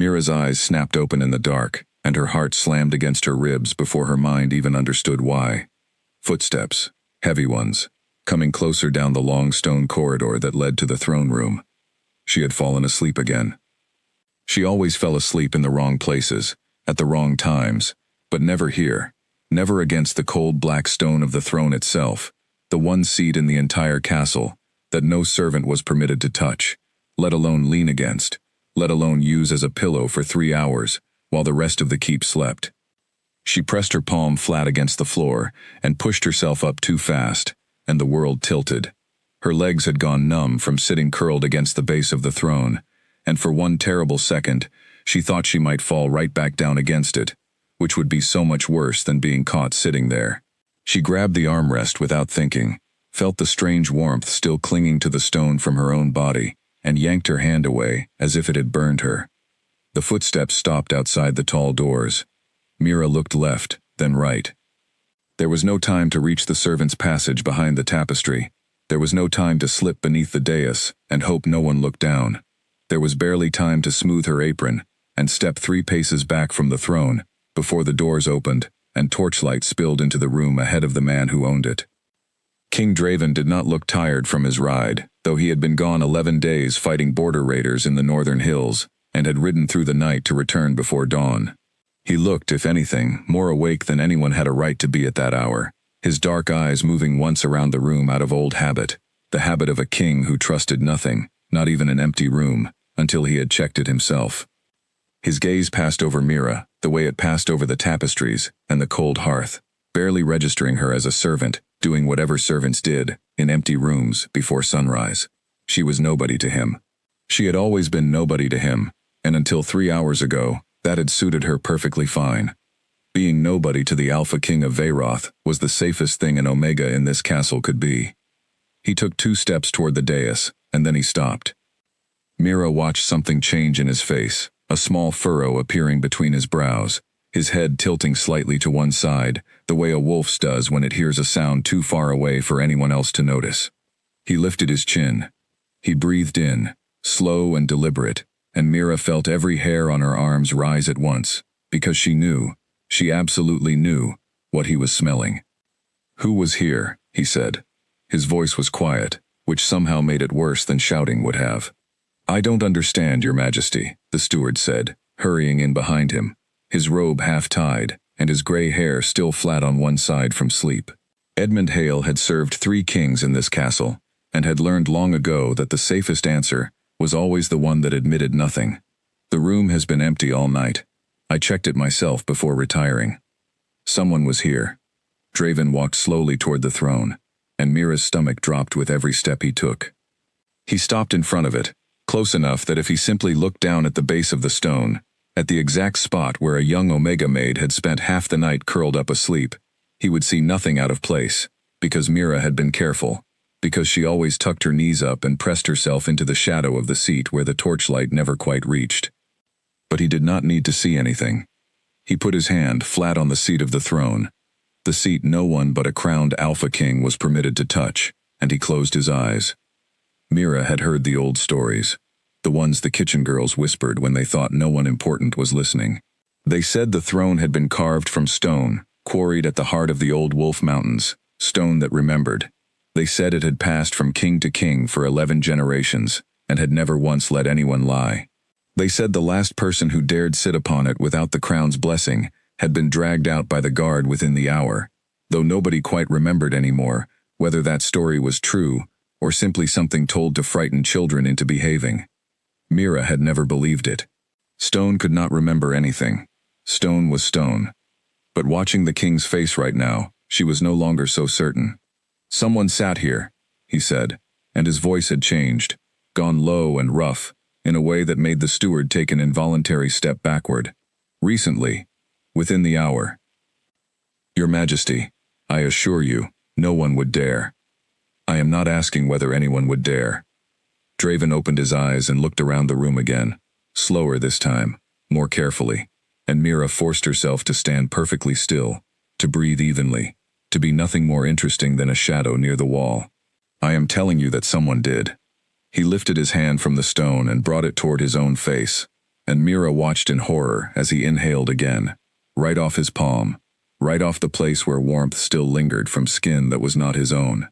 Mira's eyes snapped open in the dark, and her heart slammed against her ribs before her mind even understood why. Footsteps, heavy ones, coming closer down the long stone corridor that led to the throne room. She had fallen asleep again. She always fell asleep in the wrong places, at the wrong times, but never here, never against the cold black stone of the throne itself, the one seat in the entire castle that no servant was permitted to touch, let alone lean against, let alone use as a pillow for 3 hours, while the rest of the keep slept. She pressed her palm flat against the floor and pushed herself up too fast, and the world tilted. Her legs had gone numb from sitting curled against the base of the throne, and for one terrible second, she thought she might fall right back down against it, which would be so much worse than being caught sitting there. She grabbed the armrest without thinking, felt the strange warmth still clinging to the stone from her own body, and yanked her hand away as if it had burned her. The footsteps stopped outside the tall doors. Mira looked left, then right. There was no time to reach the servants' passage behind the tapestry. There was no time to slip beneath the dais and hope no one looked down. There was barely time to smooth her apron and step 3 paces back from the throne before the doors opened and torchlight spilled into the room ahead of the man who owned it. King Draven did not look tired from his ride, though he had been gone 11 days fighting border raiders in the northern hills and had ridden through the night to return before dawn. He looked, if anything, more awake than anyone had a right to be at that hour, his dark eyes moving once around the room out of old habit, the habit of a king who trusted nothing, not even an empty room, until he had checked it himself. His gaze passed over Mira, the way it passed over the tapestries and the cold hearth, barely registering her as a servant, doing whatever servants did, in empty rooms, before sunrise. She was nobody to him. She had always been nobody to him, and until 3 hours ago, that had suited her perfectly fine. Being nobody to the Alpha King of Veyroth was the safest thing an Omega in this castle could be. He took 2 steps toward the dais, and then he stopped. Mira watched something change in his face, a small furrow appearing between his brows, his head tilting slightly to one side, the way a wolf's does when it hears a sound too far away for anyone else to notice. He lifted his chin. He breathed in, slow and deliberate, and Mira felt every hair on her arms rise at once, because she knew, she absolutely knew, what he was smelling. "Who was here?" he said. His voice was quiet, which somehow made it worse than shouting would have. "I don't understand, Your Majesty," the steward said, hurrying in behind him, his robe half-tied, and his gray hair still flat on one side from sleep. Edmund Hale had served 3 kings in this castle, and had learned long ago that the safest answer was always the one that admitted nothing. "The room has been empty all night. I checked it myself before retiring." Someone was here. Draven walked slowly toward the throne, and Mira's stomach dropped with every step he took. He stopped in front of it, close enough that if he simply looked down at the base of the stone, at the exact spot where a young Omega maid had spent half the night curled up asleep, he would see nothing out of place, because Mira had been careful, because she always tucked her knees up and pressed herself into the shadow of the seat where the torchlight never quite reached. But he did not need to see anything. He put his hand flat on the seat of the throne, the seat no one but a crowned Alpha King was permitted to touch, and he closed his eyes. Mira had heard the old stories, the ones the kitchen girls whispered when they thought no one important was listening. They said the throne had been carved from stone, quarried at the heart of the old Wolf Mountains, stone that remembered. They said it had passed from king to king for 11 generations, and had never once let anyone lie. They said the last person who dared sit upon it without the crown's blessing had been dragged out by the guard within the hour, though nobody quite remembered anymore whether that story was true or simply something told to frighten children into behaving. Mira had never believed it. Stone could not remember anything. Stone was stone. But watching the king's face right now, she was no longer so certain. "Someone sat here," he said, and his voice had changed, gone low and rough, in a way that made the steward take an involuntary step backward. "Recently, within the hour." "Your Majesty, I assure you, no one would dare." "I am not asking whether anyone would dare." Draven opened his eyes and looked around the room again, slower this time, more carefully, and Mira forced herself to stand perfectly still, to breathe evenly, to be nothing more interesting than a shadow near the wall. "I am telling you that someone did." He lifted his hand from the stone and brought it toward his own face, and Mira watched in horror as he inhaled again, right off his palm, right off the place where warmth still lingered from skin that was not his own.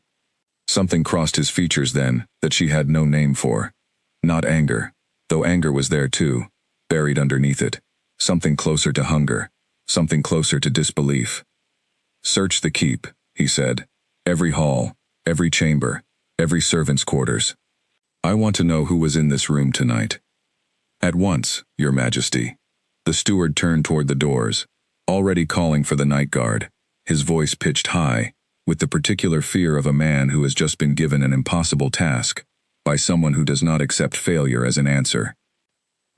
Something crossed his features then that she had no name for. Not anger, though anger was there too, buried underneath it. Something closer to hunger, something closer to disbelief. "Search the keep," he said. "Every hall, every chamber, every servant's quarters. I want to know who was in this room tonight." "At once, Your Majesty." The steward turned toward the doors, already calling for the night guard, his voice pitched high, with the particular fear of a man who has just been given an impossible task, by someone who does not accept failure as an answer.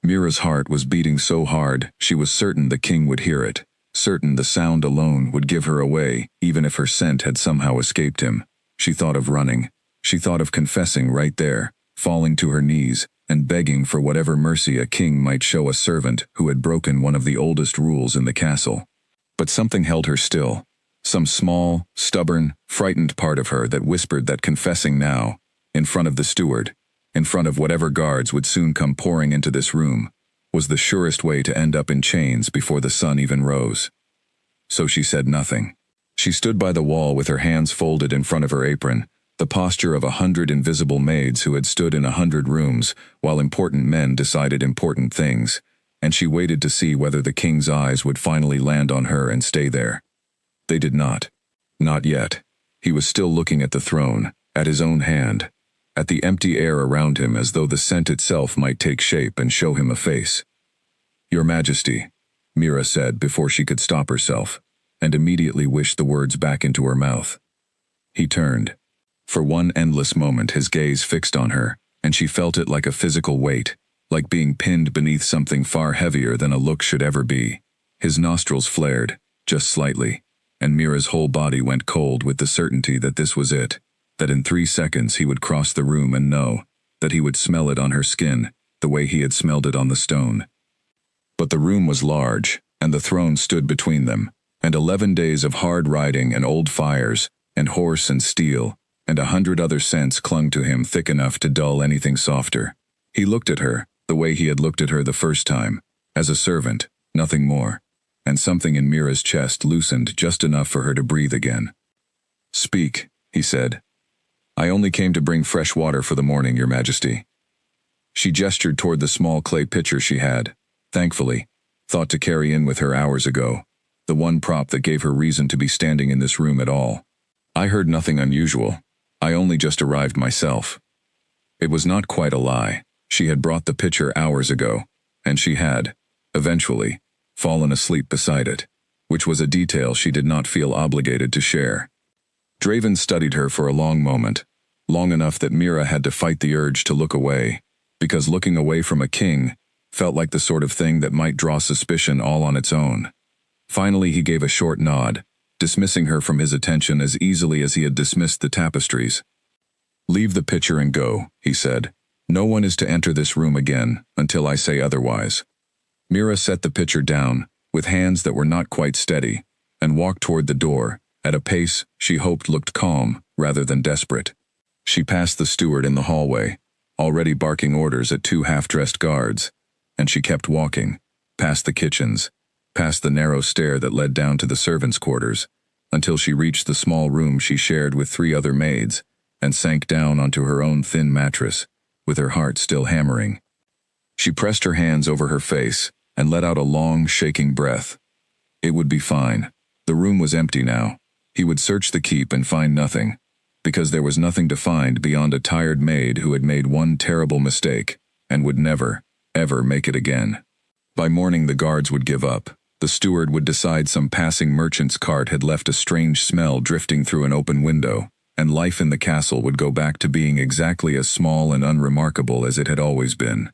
Mira's heart was beating so hard she was certain the king would hear it, certain the sound alone would give her away, even if her scent had somehow escaped him. She thought of running. She thought of confessing right there, falling to her knees, and begging for whatever mercy a king might show a servant who had broken one of the oldest rules in the castle. But something held her still. Some small, stubborn, frightened part of her that whispered that confessing now, in front of the steward, in front of whatever guards would soon come pouring into this room, was the surest way to end up in chains before the sun even rose. So she said nothing. She stood by the wall with her hands folded in front of her apron, the posture of 100 invisible maids who had stood in 100 rooms while important men decided important things, and she waited to see whether the king's eyes would finally land on her and stay there. They did not. Not yet. He was still looking at the throne, at his own hand, at the empty air around him as though the scent itself might take shape and show him a face. "Your Majesty," Mira said before she could stop herself, and immediately wished the words back into her mouth. He turned. For one endless moment his gaze fixed on her, and she felt it like a physical weight, like being pinned beneath something far heavier than a look should ever be. His nostrils flared, just slightly, and Mira's whole body went cold with the certainty that this was it, that in 3 seconds he would cross the room and know, that he would smell it on her skin, the way he had smelled it on the stone. But the room was large, and the throne stood between them, and 11 days of hard riding and old fires, and horse and steel, and 100 other scents clung to him thick enough to dull anything softer. He looked at her, the way he had looked at her the first time, as a servant, nothing more, and something in Mira's chest loosened just enough for her to breathe again. "Speak," he said. "I only came to bring fresh water for the morning, Your Majesty." She gestured toward the small clay pitcher she had, thankfully, thought to carry in with her hours ago, the one prop that gave her reason to be standing in this room at all. "I heard nothing unusual. I only just arrived myself." It was not quite a lie. She had brought the pitcher hours ago, and she had, eventually, fallen asleep beside it, which was a detail she did not feel obligated to share. Draven studied her for a long moment, long enough that Mira had to fight the urge to look away, because looking away from a king felt like the sort of thing that might draw suspicion all on its own. Finally he gave a short nod, dismissing her from his attention as easily as he had dismissed the tapestries. "Leave the pitcher and go," he said. "No one is to enter this room again until I say otherwise." Mira set the pitcher down, with hands that were not quite steady, and walked toward the door, at a pace she hoped looked calm rather than desperate. She passed the steward in the hallway, already barking orders at 2 half-dressed guards, and she kept walking, past the kitchens, past the narrow stair that led down to the servants' quarters, until she reached the small room she shared with 3 other maids, and sank down onto her own thin mattress, with her heart still hammering. She pressed her hands over her face, and let out a long, shaking breath. It would be fine. The room was empty now. He would search the keep and find nothing, because there was nothing to find beyond a tired maid who had made one terrible mistake, and would never, ever make it again. By morning the guards would give up. The steward would decide some passing merchant's cart had left a strange smell drifting through an open window, and life in the castle would go back to being exactly as small and unremarkable as it had always been.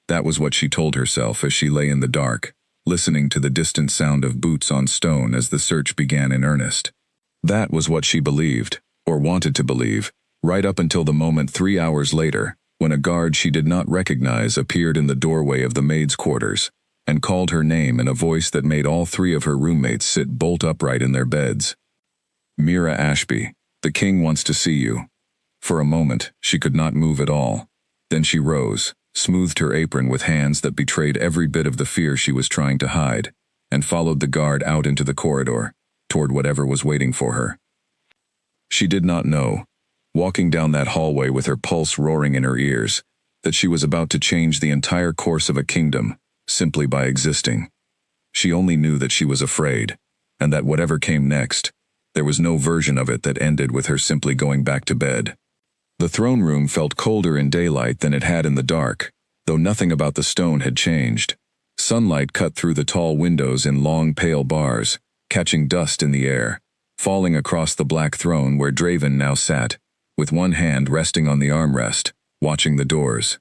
That was what she told herself as she lay in the dark, listening to the distant sound of boots on stone as the search began in earnest. That was what she believed, or wanted to believe, right up until the moment 3 hours later, when a guard she did not recognize appeared in the doorway of the maids' quarters, and called her name in a voice that made all 3 of her roommates sit bolt upright in their beds. "Mira Ashby, the king wants to see you." For a moment, she could not move at all. Then she rose, smoothed her apron with hands that betrayed every bit of the fear she was trying to hide, and followed the guard out into the corridor, toward whatever was waiting for her. She did not know, walking down that hallway with her pulse roaring in her ears, that she was about to change the entire course of a kingdom, simply by existing. She only knew that she was afraid, and that whatever came next, there was no version of it that ended with her simply going back to bed. The throne room felt colder in daylight than it had in the dark, though nothing about the stone had changed. Sunlight cut through the tall windows in long pale bars, catching dust in the air, falling across the black throne where Draven now sat, with one hand resting on the armrest, watching the doors.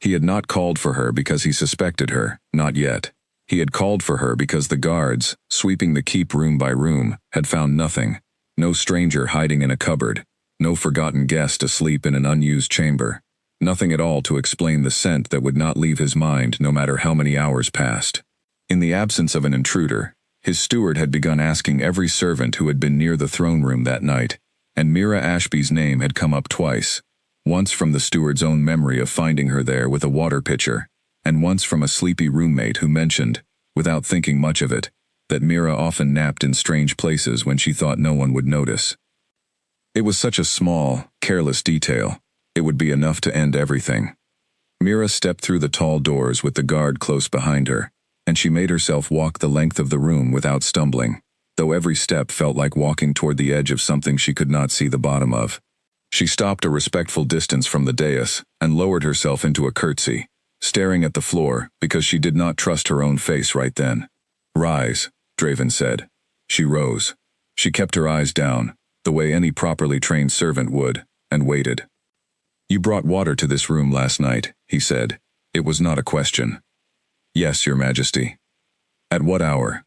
He had not called for her because he suspected her, not yet. He had called for her because the guards, sweeping the keep room by room, had found nothing. No stranger hiding in a cupboard, no forgotten guest asleep in an unused chamber. Nothing at all to explain the scent that would not leave his mind no matter how many hours passed. In the absence of an intruder, his steward had begun asking every servant who had been near the throne room that night, and Mira Ashby's name had come up twice, once from the steward's own memory of finding her there with a water pitcher, and once from a sleepy roommate who mentioned, without thinking much of it, that Mira often napped in strange places when she thought no one would notice. It was such a small, careless detail. It would be enough to end everything. Mira stepped through the tall doors with the guard close behind her, and she made herself walk the length of the room without stumbling, though every step felt like walking toward the edge of something she could not see the bottom of. She stopped a respectful distance from the dais and lowered herself into a curtsy, staring at the floor because she did not trust her own face right then. "Rise," Draven said. She rose. She kept her eyes down, the way any properly trained servant would, and waited. "You brought water to this room last night," he said. It was not a question. "Yes, Your Majesty." "At what hour?"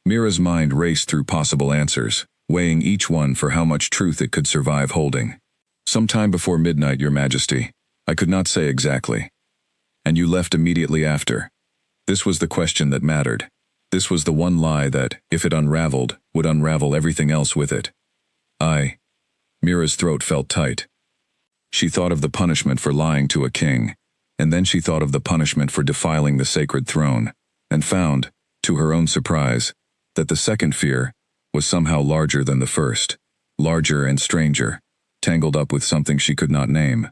Mira's mind raced through possible answers, weighing each one for how much truth it could survive holding. "Sometime before midnight, Your Majesty. I could not say exactly." "And you left immediately after?" This was the question that mattered. This was the one lie that, if it unraveled, would unravel everything else with it. Mira's throat felt tight. She thought of the punishment for lying to a king, and then she thought of the punishment for defiling the sacred throne, and found, to her own surprise, that the second fear was somehow larger than the first, larger and stranger, tangled up with something she could not name.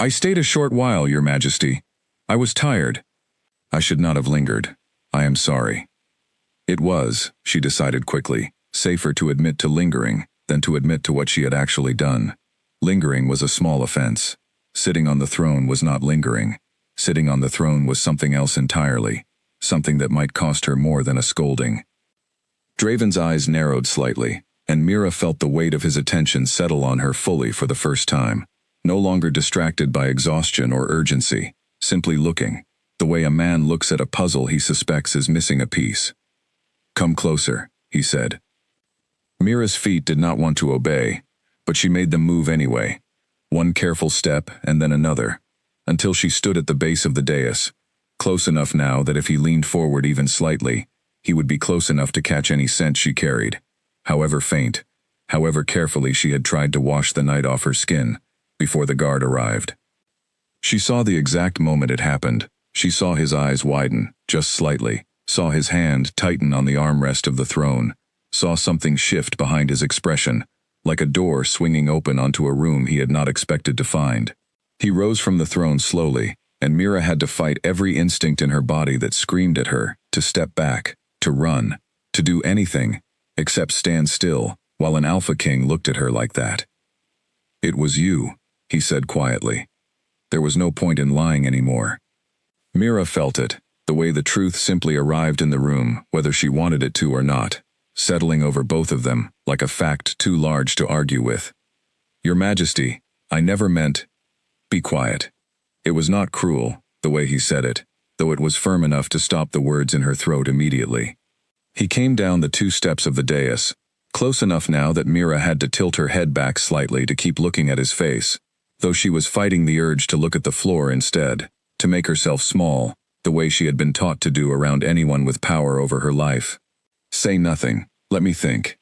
"I stayed a short while, Your Majesty. I was tired." "I should not have lingered. I am sorry." It was, she decided quickly, safer to admit to lingering than to admit to what she had actually done. Lingering was a small offense. Sitting on the throne was not lingering. Sitting on the throne was something else entirely, something that might cost her more than a scolding. Draven's eyes narrowed slightly, and Mira felt the weight of his attention settle on her fully for the first time, no longer distracted by exhaustion or urgency, simply looking, the way a man looks at a puzzle he suspects is missing a piece. "Come closer," he said. Mira's feet did not want to obey, but she made them move anyway, one careful step and then another, until she stood at the base of the dais, close enough now that if he leaned forward even slightly, he would be close enough to catch any scent she carried, however faint, however carefully she had tried to wash the night off her skin, before the guard arrived. She saw the exact moment it happened. She saw his eyes widen, just slightly, saw his hand tighten on the armrest of the throne, saw something shift behind his expression, like a door swinging open onto a room he had not expected to find. He rose from the throne slowly, and Mira had to fight every instinct in her body that screamed at her, to step back, to run, to do anything, except stand still, while an Alpha King looked at her like that. "It was you," he said quietly. There was no point in lying anymore. Mira felt it, the way the truth simply arrived in the room, whether she wanted it to or not, settling over both of them, like a fact too large to argue with. "Your Majesty, I never meant—" "Be quiet." It was not cruel, the way he said it, though it was firm enough to stop the words in her throat immediately. He came down the 2 steps of the dais, close enough now that Mira had to tilt her head back slightly to keep looking at his face, though she was fighting the urge to look at the floor instead, to make herself small, the way she had been taught to do around anyone with power over her life. "Say nothing, let me think."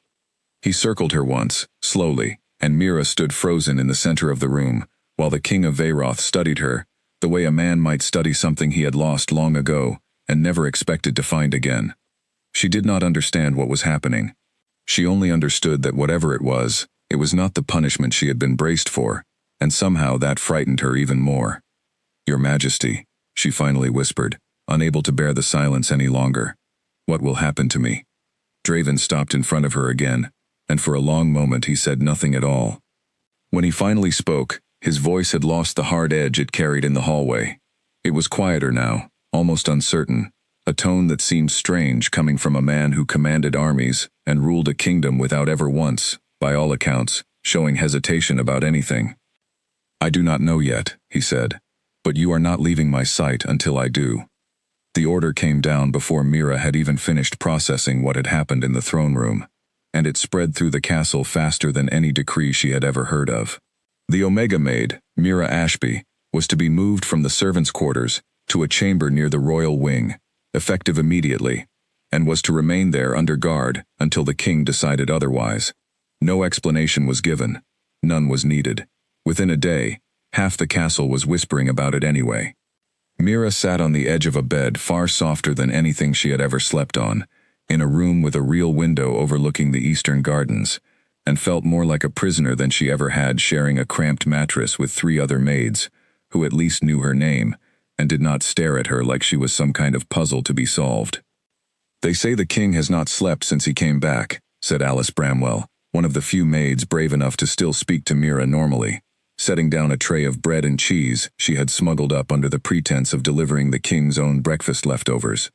He circled her once, slowly, and Mira stood frozen in the center of the room, while the King of Veyroth studied her, the way a man might study something he had lost long ago and never expected to find again. She did not understand what was happening. She only understood that whatever it was not the punishment she had been braced for, and somehow that frightened her even more. "Your Majesty," she finally whispered, unable to bear the silence any longer. "What will happen to me?" Draven stopped in front of her again, and for a long moment he said nothing at all. When he finally spoke, his voice had lost the hard edge it carried in the hallway. It was quieter now, almost uncertain, a tone that seemed strange coming from a man who commanded armies and ruled a kingdom without ever once, by all accounts, showing hesitation about anything. "I do not know yet," he said, "but you are not leaving my sight until I do." The order came down before Mira had even finished processing what had happened in the throne room, and it spread through the castle faster than any decree she had ever heard of. The Omega maid, Mira Ashby, was to be moved from the servants' quarters to a chamber near the royal wing, effective immediately, and was to remain there under guard until the king decided otherwise. No explanation was given. None was needed. Within a day, half the castle was whispering about it anyway. Mira sat on the edge of a bed far softer than anything she had ever slept on, in a room with a real window overlooking the eastern gardens, and felt more like a prisoner than she ever had, sharing a cramped mattress with 3 other maids, who at least knew her name, and did not stare at her like she was some kind of puzzle to be solved. "They say the king has not slept since he came back," said Alice Bramwell, one of the few maids brave enough to still speak to Mira normally, setting down a tray of bread and cheese she had smuggled up under the pretense of delivering the king's own breakfast leftovers.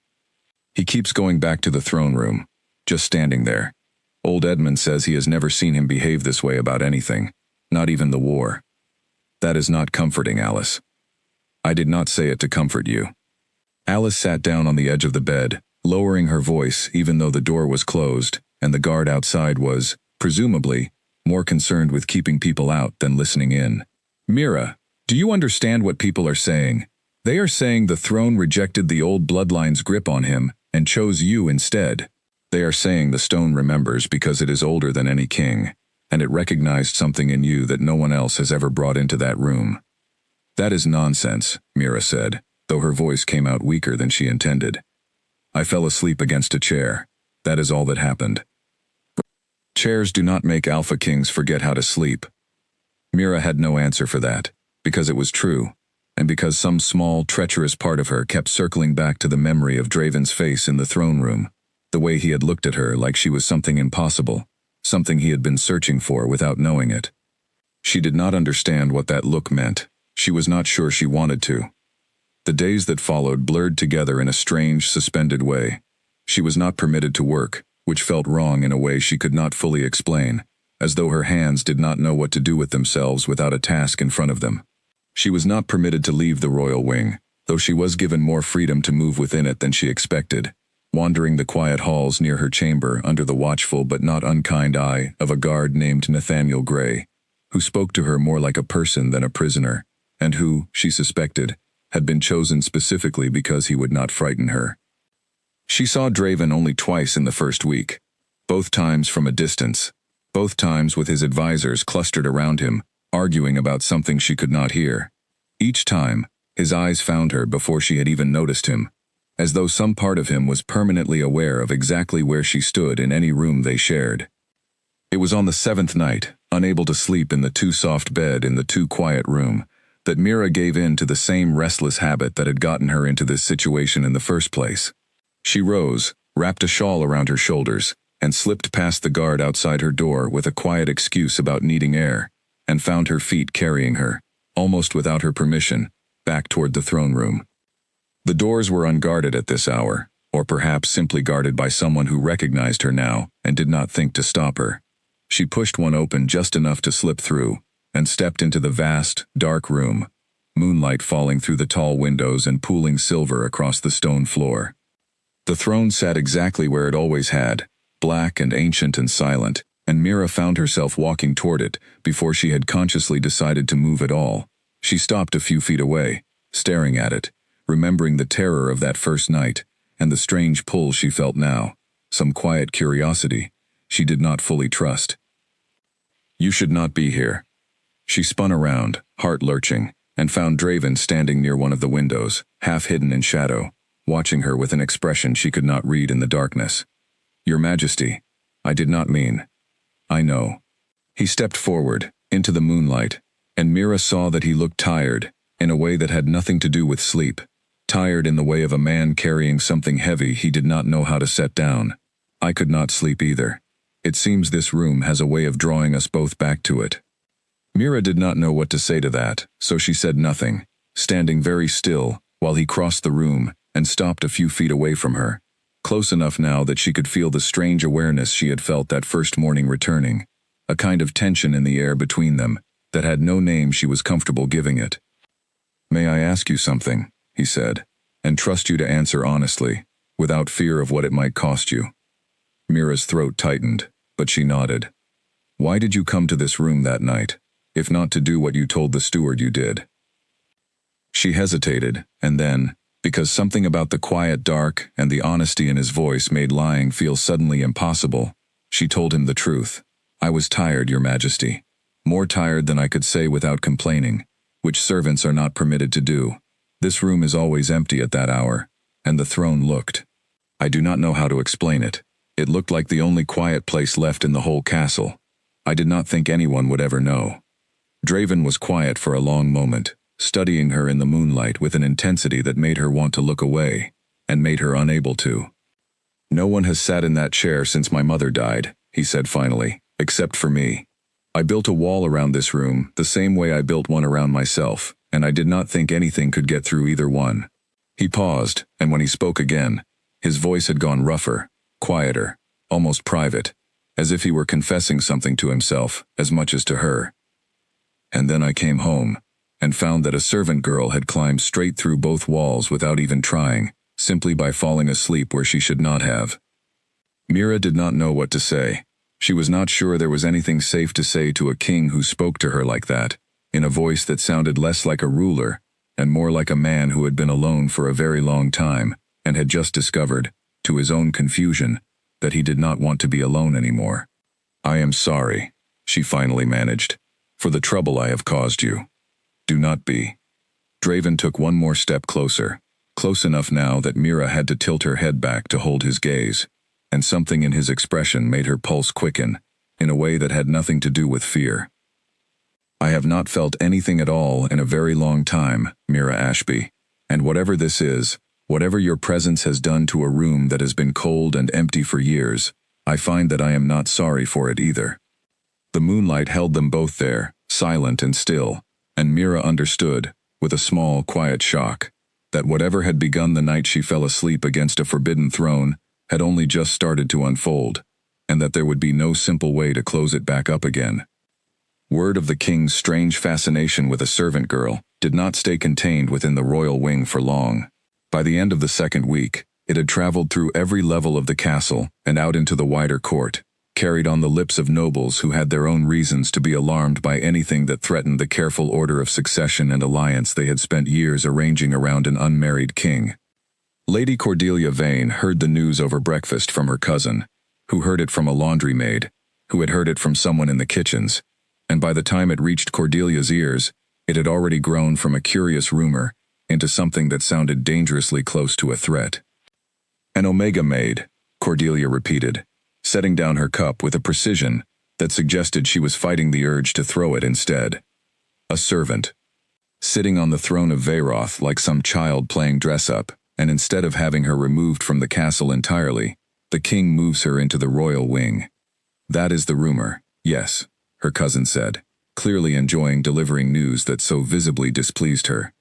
"He keeps going back to the throne room, just standing there. Old Edmund says he has never seen him behave this way about anything, not even the war. That is not comforting, Alice." "I did not say it to comfort you." Alice sat down on the edge of the bed, lowering her voice even though the door was closed, and the guard outside was, presumably, more concerned with keeping people out than listening in. "Mira, do you understand what people are saying? They are saying the throne rejected the old bloodline's grip on him and chose you instead. They are saying the stone remembers because it is older than any king, and it recognized something in you that no one else has ever brought into that room." "That is nonsense," Mira said, though her voice came out weaker than she intended. "I fell asleep against a chair. That is all that happened." "Chairs do not make Alpha Kings forget how to sleep." Mira had no answer for that, because it was true, and because some small, treacherous part of her kept circling back to the memory of Draven's face in the throne room, the way he had looked at her like she was something impossible, something he had been searching for without knowing it. She did not understand what that look meant. She was not sure she wanted to. The days that followed blurred together in a strange, suspended way. She was not permitted to work, which felt wrong in a way she could not fully explain, as though her hands did not know what to do with themselves without a task in front of them. She was not permitted to leave the royal wing, though she was given more freedom to move within it than she expected, wandering the quiet halls near her chamber under the watchful but not unkind eye of a guard named Nathaniel Gray, who spoke to her more like a person than a prisoner, and who, she suspected, had been chosen specifically because he would not frighten her. She saw Draven only twice in the first week, both times from a distance, both times with his advisors clustered around him, arguing about something she could not hear. Each time, his eyes found her before she had even noticed him, as though some part of him was permanently aware of exactly where she stood in any room they shared. It was on the 7th night, unable to sleep in the too soft bed in the too quiet room, that Mira gave in to the same restless habit that had gotten her into this situation in the first place. She rose, wrapped a shawl around her shoulders, and slipped past the guard outside her door with a quiet excuse about needing air, and found her feet carrying her, almost without her permission, back toward the throne room. The doors were unguarded at this hour, or perhaps simply guarded by someone who recognized her now and did not think to stop her. She pushed one open just enough to slip through, and stepped into the vast, dark room, moonlight falling through the tall windows and pooling silver across the stone floor. The throne sat exactly where it always had, black and ancient and silent, and Mira found herself walking toward it before she had consciously decided to move at all. She stopped a few feet away, staring at it, remembering the terror of that first night, and the strange pull she felt now, some quiet curiosity she did not fully trust. "You should not be here." She spun around, heart lurching, and found Draven standing near one of the windows, half hidden in shadow, watching her with an expression she could not read in the darkness. "Your Majesty, I did not mean." "I know." He stepped forward, into the moonlight, and Mira saw that he looked tired, in a way that had nothing to do with sleep. Tired in the way of a man carrying something heavy he did not know how to set down. I could not sleep either. It seems this room has a way of drawing us both back to it. Mira did not know what to say to that, so she said nothing, standing very still, while he crossed the room and stopped a few feet away from her, close enough now that she could feel the strange awareness she had felt that first morning returning, a kind of tension in the air between them that had no name she was comfortable giving it. "May I ask you something?" he said, "and trust you to answer honestly, without fear of what it might cost you." Mira's throat tightened, but she nodded. "Why did you come to this room that night, if not to do what you told the steward you did?" She hesitated, and then, because something about the quiet dark and the honesty in his voice made lying feel suddenly impossible, she told him the truth. "I was tired, Your Majesty. More tired than I could say without complaining, which servants are not permitted to do. This room is always empty at that hour, and the throne looked. I do not know how to explain it. It looked like the only quiet place left in the whole castle. I did not think anyone would ever know." Draven was quiet for a long moment, studying her in the moonlight with an intensity that made her want to look away, and made her unable to. "No one has sat in that chair since my mother died," he said finally, "except for me. I built a wall around this room the same way I built one around myself, and I did not think anything could get through either one." He paused, and when he spoke again, his voice had gone rougher, quieter, almost private, as if he were confessing something to himself as much as to her. "And then I came home, and found that a servant girl had climbed straight through both walls without even trying, simply by falling asleep where she should not have." Mira did not know what to say. She was not sure there was anything safe to say to a king who spoke to her like that, in a voice that sounded less like a ruler, and more like a man who had been alone for a very long time, and had just discovered, to his own confusion, that he did not want to be alone anymore. "I am sorry," she finally managed, "for the trouble I have caused you. Do not be." Draven took one more step closer, close enough now that Mira had to tilt her head back to hold his gaze, and something in his expression made her pulse quicken, in a way that had nothing to do with fear. "I have not felt anything at all in a very long time, Mira Ashby, and whatever this is, whatever your presence has done to a room that has been cold and empty for years, I find that I am not sorry for it either." The moonlight held them both there, silent and still, and Mira understood, with a small, quiet shock, that whatever had begun the night she fell asleep against a forbidden throne had only just started to unfold, and that there would be no simple way to close it back up again. Word of the king's strange fascination with a servant girl did not stay contained within the royal wing for long. By the end of the second week, it had traveled through every level of the castle and out into the wider court, carried on the lips of nobles who had their own reasons to be alarmed by anything that threatened the careful order of succession and alliance they had spent years arranging around an unmarried king. Lady Cordelia Vane heard the news over breakfast from her cousin, who heard it from a laundry maid, who had heard it from someone in the kitchens, and by the time it reached Cordelia's ears, it had already grown from a curious rumor into something that sounded dangerously close to a threat. "An Omega maid," Cordelia repeated, setting down her cup with a precision that suggested she was fighting the urge to throw it instead. "A servant. Sitting on the throne of Veyroth like some child playing dress-up, and instead of having her removed from the castle entirely, the king moves her into the royal wing. That is the rumor, yes," her cousin said, clearly enjoying delivering news that so visibly displeased her.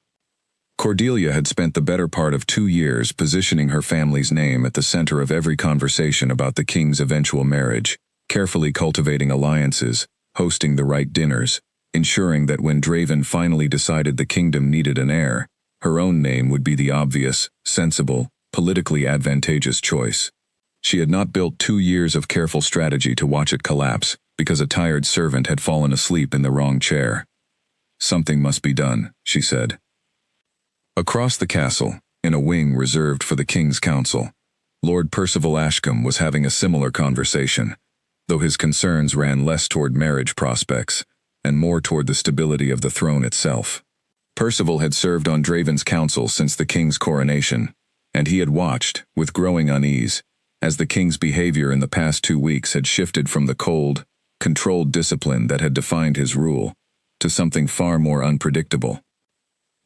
Cordelia had spent the better part of 2 years positioning her family's name at the center of every conversation about the king's eventual marriage, carefully cultivating alliances, hosting the right dinners, ensuring that when Draven finally decided the kingdom needed an heir, her own name would be the obvious, sensible, politically advantageous choice. She had not built 2 years of careful strategy to watch it collapse because a tired servant had fallen asleep in the wrong chair. "Something must be done," she said. Across the castle, in a wing reserved for the King's Council, Lord Percival Ashcombe was having a similar conversation, though his concerns ran less toward marriage prospects and more toward the stability of the throne itself. Percival had served on Draven's council since the king's coronation, and he had watched, with growing unease, as the king's behavior in the past 2 weeks had shifted from the cold, controlled discipline that had defined his rule, to something far more unpredictable.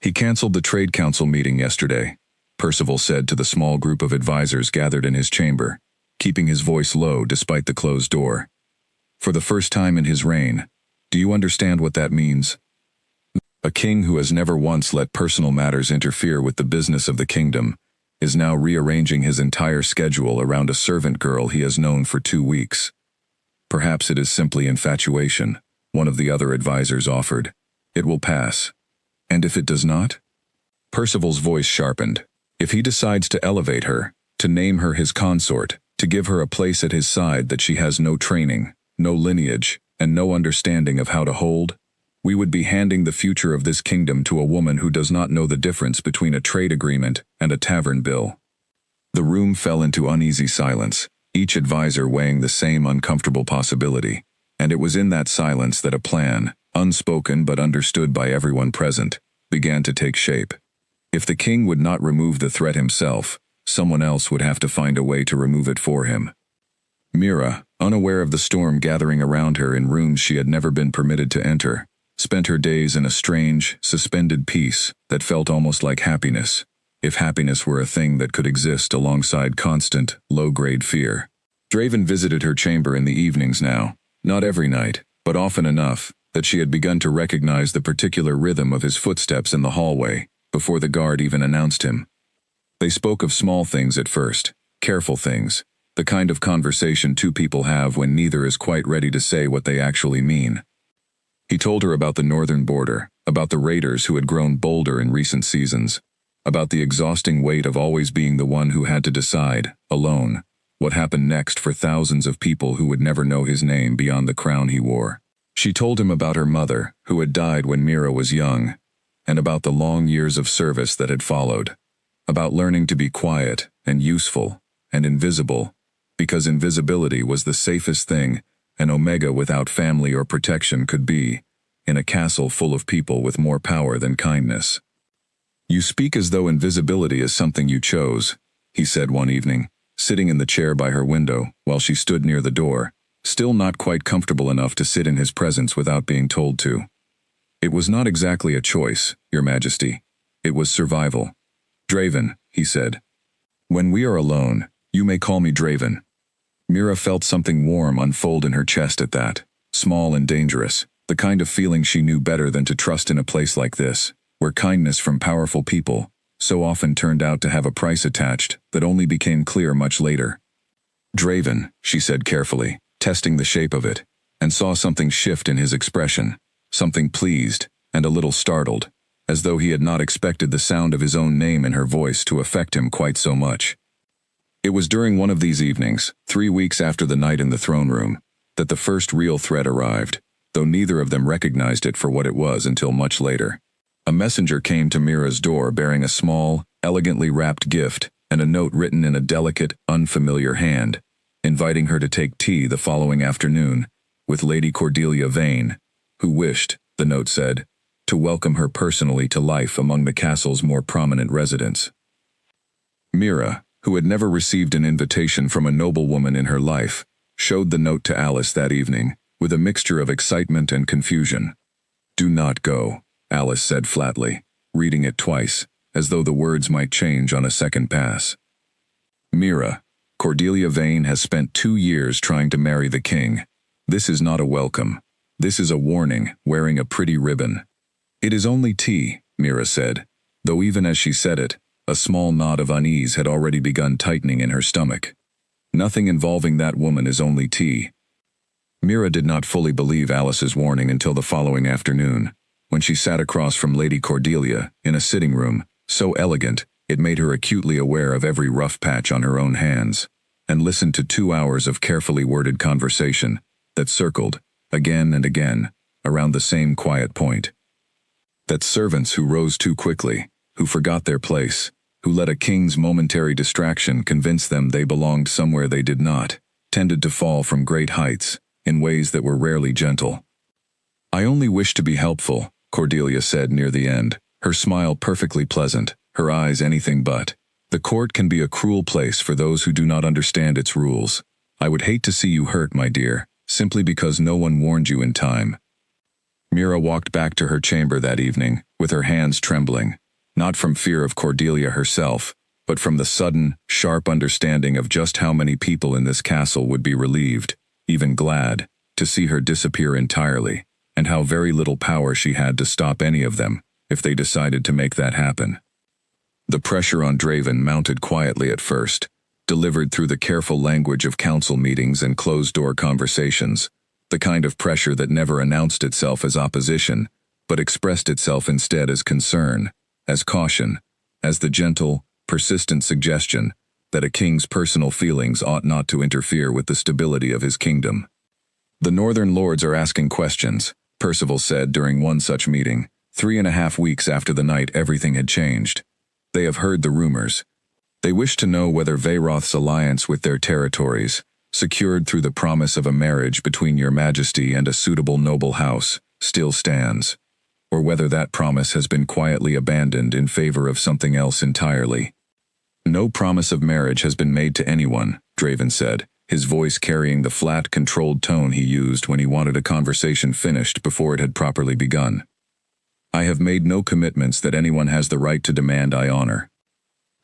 He cancelled the Trade Council meeting yesterday, Percival said to the small group of advisors gathered in his chamber, keeping his voice low despite the closed door. For the first time in his reign, do you understand what that means? A king who has never once let personal matters interfere with the business of the kingdom is now rearranging his entire schedule around a servant girl he has known for 2 weeks. Perhaps it is simply infatuation, one of the other advisors offered. It will pass. And if it does not? Percival's voice sharpened. If he decides to elevate her, to name her his consort, to give her a place at his side that she has no training, no lineage, and no understanding of how to hold, we would be handing the future of this kingdom to a woman who does not know the difference between a trade agreement and a tavern bill. The room fell into uneasy silence, each advisor weighing the same uncomfortable possibility, and it was in that silence that a plan, unspoken but understood by everyone present, began to take shape. If the king would not remove the threat himself, someone else would have to find a way to remove it for him. Mira, unaware of the storm gathering around her in rooms she had never been permitted to enter, spent her days in a strange, suspended peace that felt almost like happiness, if happiness were a thing that could exist alongside constant, low-grade fear. Draven visited her chamber in the evenings now, not every night, but often enough that she had begun to recognize the particular rhythm of his footsteps in the hallway, before the guard even announced him. They spoke of small things at first, careful things, the kind of conversation two people have when neither is quite ready to say what they actually mean. He told her about the northern border, about the raiders who had grown bolder in recent seasons, about the exhausting weight of always being the one who had to decide, alone, what happened next for thousands of people who would never know his name beyond the crown he wore. She told him about her mother, who had died when Mira was young, and about the long years of service that had followed, about learning to be quiet and useful and invisible, because invisibility was the safest thing an Omega without family or protection could be, in a castle full of people with more power than kindness. "You speak as though invisibility is something you chose," he said one evening, sitting in the chair by her window while she stood near the door, still not quite comfortable enough to sit in his presence without being told to. "It was not exactly a choice, Your Majesty. It was survival." "Draven," he said. "When we are alone, you may call me Draven." Mira felt something warm unfold in her chest at that, small and dangerous, the kind of feeling she knew better than to trust in a place like this, where kindness from powerful people so often turned out to have a price attached that only became clear much later. "Draven," she said carefully, testing the shape of it, and saw something shift in his expression, something pleased and a little startled, as though he had not expected the sound of his own name in her voice to affect him quite so much. It was during one of these evenings, 3 weeks after the night in the throne room, that the first real threat arrived, though neither of them recognized it for what it was until much later. A messenger came to Mira's door bearing a small, elegantly wrapped gift and a note written in a delicate, unfamiliar hand, inviting her to take tea the following afternoon with Lady Cordelia Vane, who wished, the note said, to welcome her personally to life among the castle's more prominent residents. Mira, who had never received an invitation from a noblewoman in her life, showed the note to Alice that evening, with a mixture of excitement and confusion. "Do not go," Alice said flatly, reading it twice, as though the words might change on a second pass. "Mira, Cordelia Vane has spent 2 years trying to marry the king. This is not a welcome. This is a warning, wearing a pretty ribbon." "It is only tea," Mira said, though even as she said it, a small knot of unease had already begun tightening in her stomach. "Nothing involving that woman is only tea." Mira did not fully believe Alice's warning until the following afternoon, when she sat across from Lady Cordelia in a sitting room, so elegant it made her acutely aware of every rough patch on her own hands, and listened to 2 hours of carefully worded conversation that circled, again and again, around the same quiet point. That servants who rose too quickly, who forgot their place, who let a king's momentary distraction convince them they belonged somewhere they did not, tended to fall from great heights, in ways that were rarely gentle. "I only wish to be helpful," Cordelia said near the end, her smile perfectly pleasant, her eyes anything but. The court can be a cruel place for those who do not understand its rules. I would hate to see you hurt, my dear, simply because no one warned you in time. Mira walked back to her chamber that evening, with her hands trembling, not from fear of Cordelia herself, but from the sudden, sharp understanding of just how many people in this castle would be relieved, even glad, to see her disappear entirely, and how very little power she had to stop any of them, if they decided to make that happen. The pressure on Draven mounted quietly at first, delivered through the careful language of council meetings and closed-door conversations, the kind of pressure that never announced itself as opposition, but expressed itself instead as concern, as caution, as the gentle, persistent suggestion that a king's personal feelings ought not to interfere with the stability of his kingdom. The northern lords are asking questions, Percival said during one such meeting, 3.5 weeks after the night everything had changed. They have heard the rumors. They wish to know whether Veyroth's alliance with their territories, secured through the promise of a marriage between your majesty and a suitable noble house, still stands, or whether that promise has been quietly abandoned in favor of something else entirely. No promise of marriage has been made to anyone, Draven said, his voice carrying the flat, controlled tone he used when he wanted a conversation finished before it had properly begun. I have made no commitments that anyone has the right to demand I honor.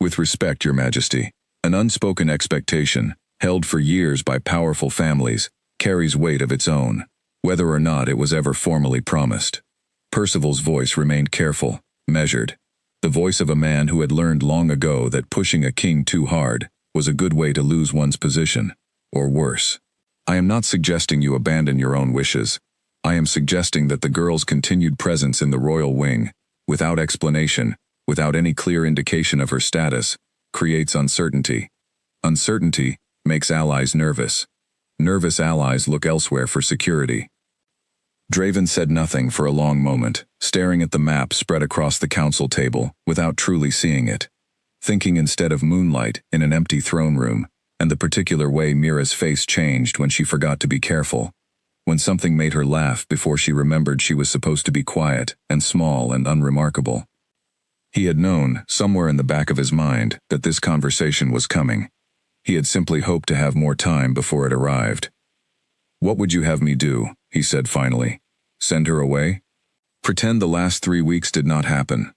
With respect, your majesty, an unspoken expectation, held for years by powerful families, carries weight of its own, whether or not it was ever formally promised. Percival's voice remained careful, measured, the voice of a man who had learned long ago that pushing a king too hard was a good way to lose one's position, or worse. I am not suggesting you abandon your own wishes. I am suggesting that the girl's continued presence in the royal wing, without explanation, without any clear indication of her status, creates uncertainty. Uncertainty makes allies nervous. Nervous allies look elsewhere for security. Draven said nothing for a long moment, staring at the map spread across the council table without truly seeing it, thinking instead of moonlight in an empty throne room, and the particular way Mira's face changed when she forgot to be careful, when something made her laugh before she remembered she was supposed to be quiet and small and unremarkable. He had known, somewhere in the back of his mind, that this conversation was coming. He had simply hoped to have more time before it arrived. What would you have me do? He said finally. Send her away? Pretend the last 3 weeks did not happen.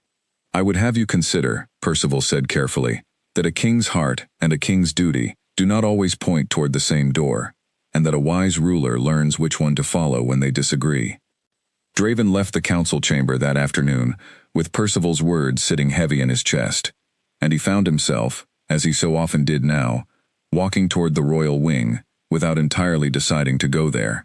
I would have you consider, Percival said carefully, that a king's heart and a king's duty do not always point toward the same door, and that a wise ruler learns which one to follow when they disagree. Draven left the council chamber that afternoon, with Percival's words sitting heavy in his chest, and he found himself, as he so often did now, walking toward the royal wing, without entirely deciding to go there.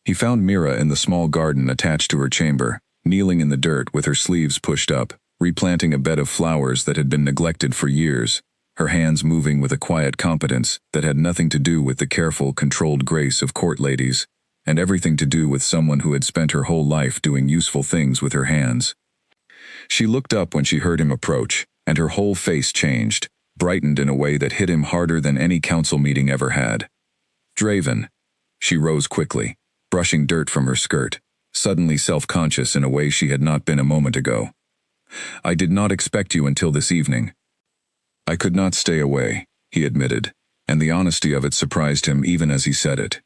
He found Mira in the small garden attached to her chamber, kneeling in the dirt with her sleeves pushed up, replanting a bed of flowers that had been neglected for years, her hands moving with a quiet competence that had nothing to do with the careful, controlled grace of court ladies, and everything to do with someone who had spent her whole life doing useful things with her hands. She looked up when she heard him approach, and her whole face changed, brightened in a way that hit him harder than any council meeting ever had. Draven. She rose quickly, brushing dirt from her skirt, suddenly self-conscious in a way she had not been a moment ago. I did not expect you until this evening. I could not stay away, he admitted, and the honesty of it surprised him even as he said it.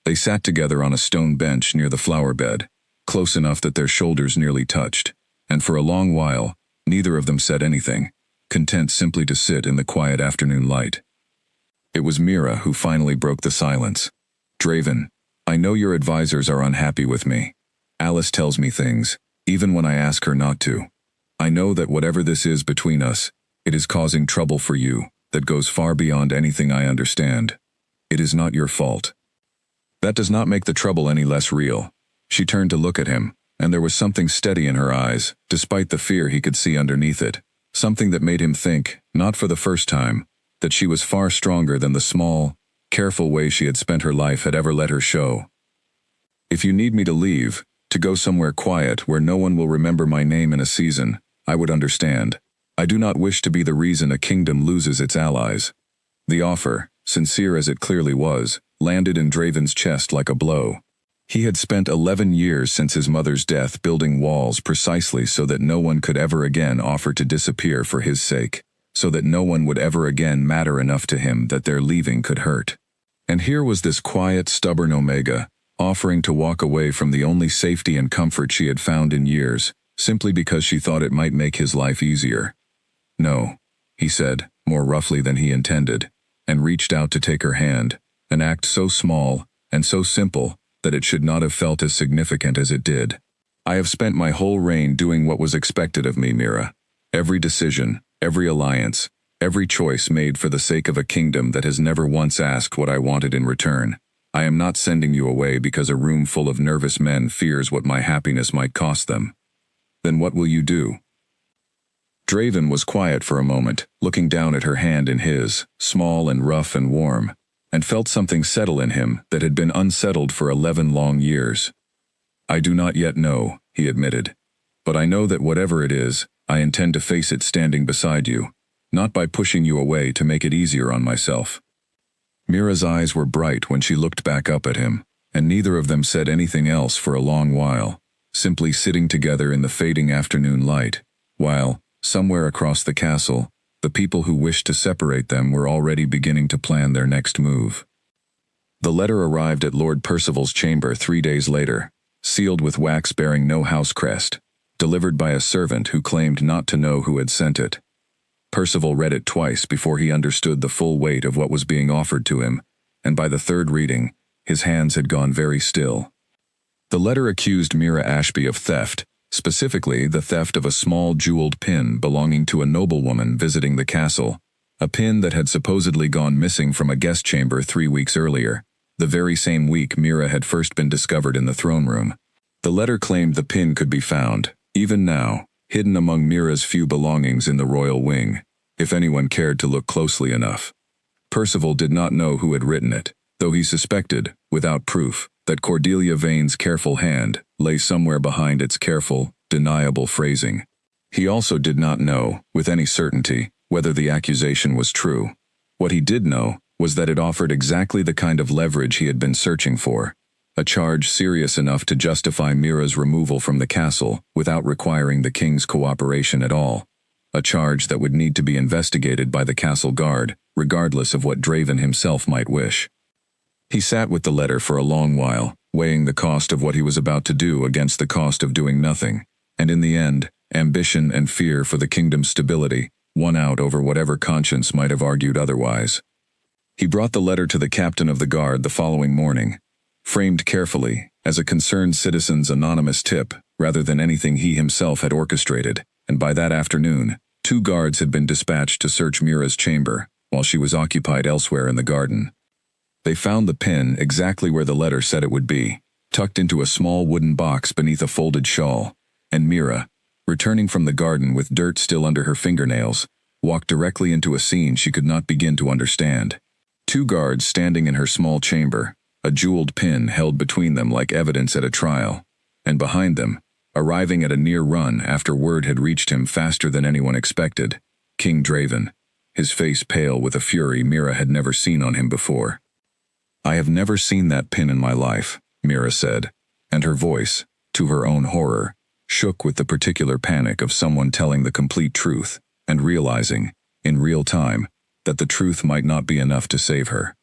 They sat together on a stone bench near the flower bed, close enough that their shoulders nearly touched, and for a long while, neither of them said anything, content simply to sit in the quiet afternoon light. It was Mira who finally broke the silence. Draven, I know your advisors are unhappy with me. Alice tells me things, even when I ask her not to. I know that whatever this is between us, it is causing trouble for you that goes far beyond anything I understand. It is not your fault. That does not make the trouble any less real. She turned to look at him, and there was something steady in her eyes, despite the fear he could see underneath it, something that made him think, not for the first time, that she was far stronger than the small, careful way she had spent her life had ever let her show. If you need me to leave, to go somewhere quiet where no one will remember my name in a season, I would understand. I do not wish to be the reason a kingdom loses its allies. The offer, sincere as it clearly was, landed in Draven's chest like a blow. He had spent 11 years since his mother's death building walls precisely so that no one could ever again offer to disappear for his sake, so that no one would ever again matter enough to him that their leaving could hurt. And here was this quiet, stubborn Omega, offering to walk away from the only safety and comfort she had found in years, simply because she thought it might make his life easier. "No," he said, more roughly than he intended, and reached out to take her hand, an act so small and so simple that it should not have felt as significant as it did. "I have spent my whole reign doing what was expected of me, Mira. Every decision, every alliance, every choice made for the sake of a kingdom that has never once asked what I wanted in return. I am not sending you away because a room full of nervous men fears what my happiness might cost them." "Then what will you do?" Draven was quiet for a moment, looking down at her hand in his, small and rough and warm, and felt something settle in him that had been unsettled for 11 long years. "I do not yet know," he admitted. "But I know that whatever it is, I intend to face it standing beside you, not by pushing you away to make it easier on myself." Mira's eyes were bright when she looked back up at him, and neither of them said anything else for a long while, simply sitting together in the fading afternoon light, while, somewhere across the castle, the people who wished to separate them were already beginning to plan their next move. The letter arrived at Lord Percival's chamber 3 days later, sealed with wax bearing no house crest, delivered by a servant who claimed not to know who had sent it. Percival read it twice before he understood the full weight of what was being offered to him, and by the third reading, his hands had gone very still. The letter accused Mira Ashby of theft, specifically the theft of a small jeweled pin belonging to a noblewoman visiting the castle, a pin that had supposedly gone missing from a guest chamber 3 weeks earlier, the very same week Mira had first been discovered in the throne room. The letter claimed the pin could be found, even now, hidden among Mira's few belongings in the royal wing, if anyone cared to look closely enough. Percival did not know who had written it, though he suspected, without proof, that Cordelia Vane's careful hand lay somewhere behind its careful, deniable phrasing. He also did not know, with any certainty, whether the accusation was true. What he did know was that it offered exactly the kind of leverage he had been searching for, a charge serious enough to justify Mira's removal from the castle without requiring the king's cooperation at all, a charge that would need to be investigated by the castle guard, regardless of what Draven himself might wish. He sat with the letter for a long while, weighing the cost of what he was about to do against the cost of doing nothing, and in the end, ambition and fear for the kingdom's stability won out over whatever conscience might have argued otherwise. He brought the letter to the captain of the guard the following morning, framed carefully as a concerned citizen's anonymous tip rather than anything he himself had orchestrated, and by that afternoon, 2 guards had been dispatched to search Mira's chamber while she was occupied elsewhere in the garden. They found the pin exactly where the letter said it would be, tucked into a small wooden box beneath a folded shawl, and Mira, returning from the garden with dirt still under her fingernails, walked directly into a scene she could not begin to understand. 2 guards standing in her small chamber, a jeweled pin held between them like evidence at a trial, and behind them, arriving at a near run after word had reached him faster than anyone expected, King Draven, his face pale with a fury Mira had never seen on him before. "I have never seen that pin in my life," Mira said, and her voice, to her own horror, shook with the particular panic of someone telling the complete truth and realizing, in real time, that the truth might not be enough to save her.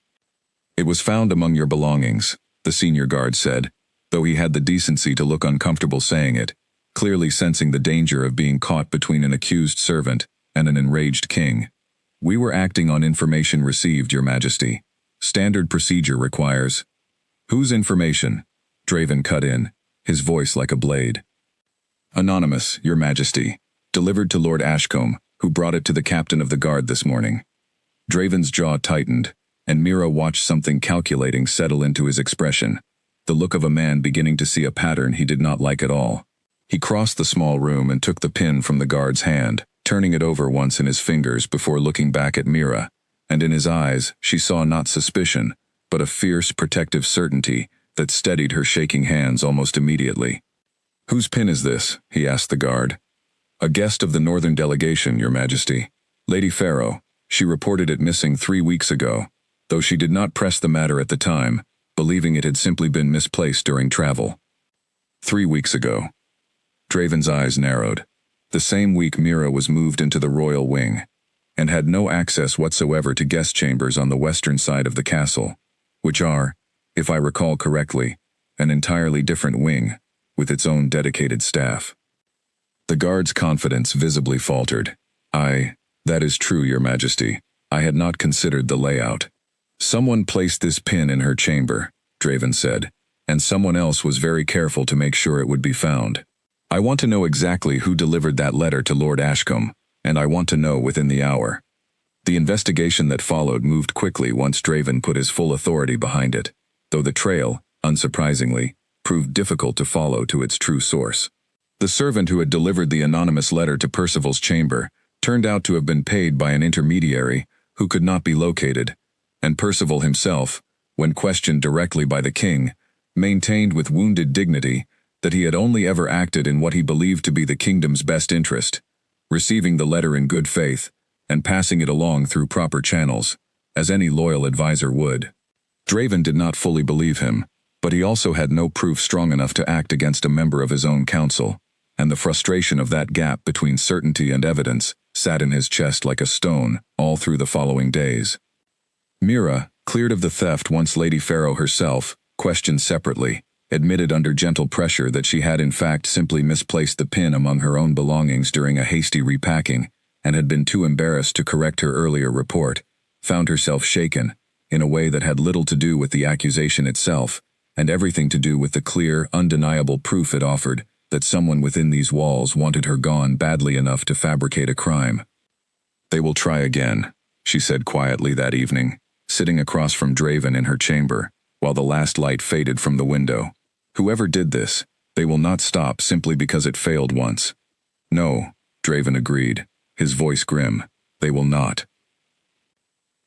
"It was found among your belongings," the senior guard said, though he had the decency to look uncomfortable saying it, clearly sensing the danger of being caught between an accused servant and an enraged king. "We were acting on information received, Your Majesty. Standard procedure requires—" "Whose information?" Draven cut in, his voice like a blade. "Anonymous, Your Majesty. Delivered to Lord Ashcombe, who brought it to the captain of the guard this morning." Draven's jaw tightened, and Mira watched something calculating settle into his expression, the look of a man beginning to see a pattern he did not like at all. He crossed the small room and took the pin from the guard's hand, turning it over once in his fingers before looking back at Mira, and in his eyes she saw not suspicion, but a fierce, protective certainty that steadied her shaking hands almost immediately. "Whose pin is this?" he asked the guard. "A guest of the northern delegation, Your Majesty. Lady Farrow. She reported it missing 3 weeks ago. Though she did not press the matter at the time, believing it had simply been misplaced during travel. 3 weeks ago. Draven's eyes narrowed. The same week Mira was moved into the royal wing, and had no access whatsoever to guest chambers on the western side of the castle, which are, if I recall correctly, an entirely different wing, with its own dedicated staff. The guard's confidence visibly faltered. That is true, Your Majesty. I had not considered the layout. Someone placed this pin in her chamber, Draven said, and someone else was very careful to make sure it would be found. I want to know exactly who delivered that letter to Lord Ashcombe, and I want to know within the hour. The investigation that followed moved quickly once Draven put his full authority behind it, though the trail, unsurprisingly, proved difficult to follow to its true source. The servant who had delivered the anonymous letter to Percival's chamber turned out to have been paid by an intermediary who could not be located, and Percival himself, when questioned directly by the king, maintained with wounded dignity that he had only ever acted in what he believed to be the kingdom's best interest, receiving the letter in good faith, and passing it along through proper channels, as any loyal advisor would. Draven did not fully believe him, but he also had no proof strong enough to act against a member of his own council, and the frustration of that gap between certainty and evidence sat in his chest like a stone all through the following days. Mira, cleared of the theft once Lady Pharaoh herself, questioned separately, admitted under gentle pressure that she had in fact simply misplaced the pin among her own belongings during a hasty repacking, and had been too embarrassed to correct her earlier report, found herself shaken, in a way that had little to do with the accusation itself, and everything to do with the clear, undeniable proof it offered that someone within these walls wanted her gone badly enough to fabricate a crime. They will try again, she said quietly that evening, sitting across from Draven in her chamber, while the last light faded from the window. Whoever did this, they will not stop simply because it failed once. No, Draven agreed, his voice grim, they will not.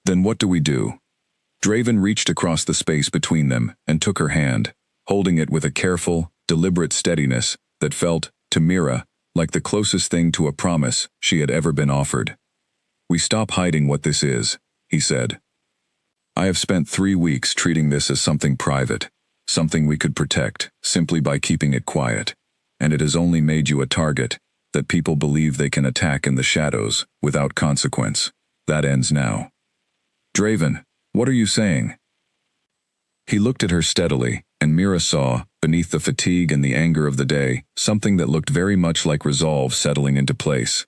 Then what do we do? Draven reached across the space between them and took her hand, holding it with a careful, deliberate steadiness that felt, to Mira, like the closest thing to a promise she had ever been offered. We stop hiding what this is, he said. I have spent 3 weeks treating this as something private, something we could protect simply by keeping it quiet, and it has only made you a target that people believe they can attack in the shadows without consequence. That ends now. Draven, what are you saying? He looked at her steadily, and Mira saw, beneath the fatigue and the anger of the day, something that looked very much like resolve settling into place.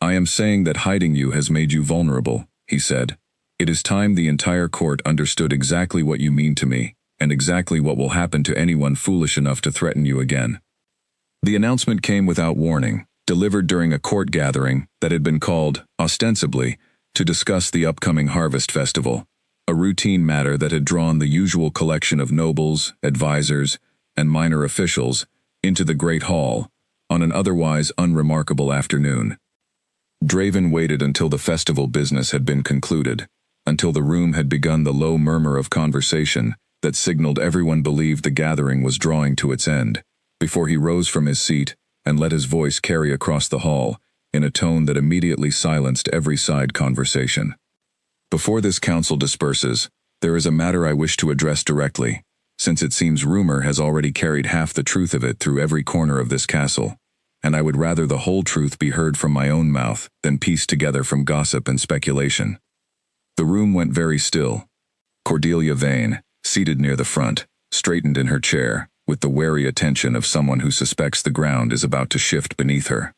I am saying that hiding you has made you vulnerable, he said. It is time the entire court understood exactly what you mean to me, and exactly what will happen to anyone foolish enough to threaten you again. The announcement came without warning, delivered during a court gathering that had been called, ostensibly, to discuss the upcoming harvest festival, a routine matter that had drawn the usual collection of nobles, advisors, and minor officials into the great hall on an otherwise unremarkable afternoon. Draven waited until the festival business had been concluded, until the room had begun the low murmur of conversation that signaled everyone believed the gathering was drawing to its end, before he rose from his seat and let his voice carry across the hall in a tone that immediately silenced every side conversation. Before this council disperses, there is a matter I wish to address directly, since it seems rumor has already carried half the truth of it through every corner of this castle, and I would rather the whole truth be heard from my own mouth than pieced together from gossip and speculation. The room went very still. Cordelia Vane, seated near the front, straightened in her chair, with the wary attention of someone who suspects the ground is about to shift beneath her.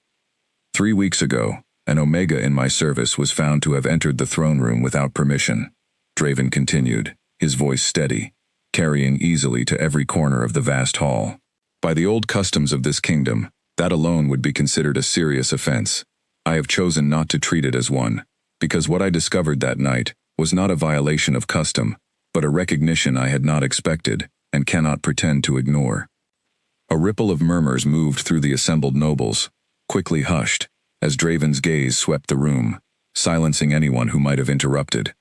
3 weeks ago, an Omega in my service was found to have entered the throne room without permission, Draven continued, his voice steady, carrying easily to every corner of the vast hall. By the old customs of this kingdom, that alone would be considered a serious offense. I have chosen not to treat it as one, because what I discovered that night was not a violation of custom, but a recognition I had not expected and cannot pretend to ignore. A ripple of murmurs moved through the assembled nobles, quickly hushed, as Draven's gaze swept the room, silencing anyone who might have interrupted.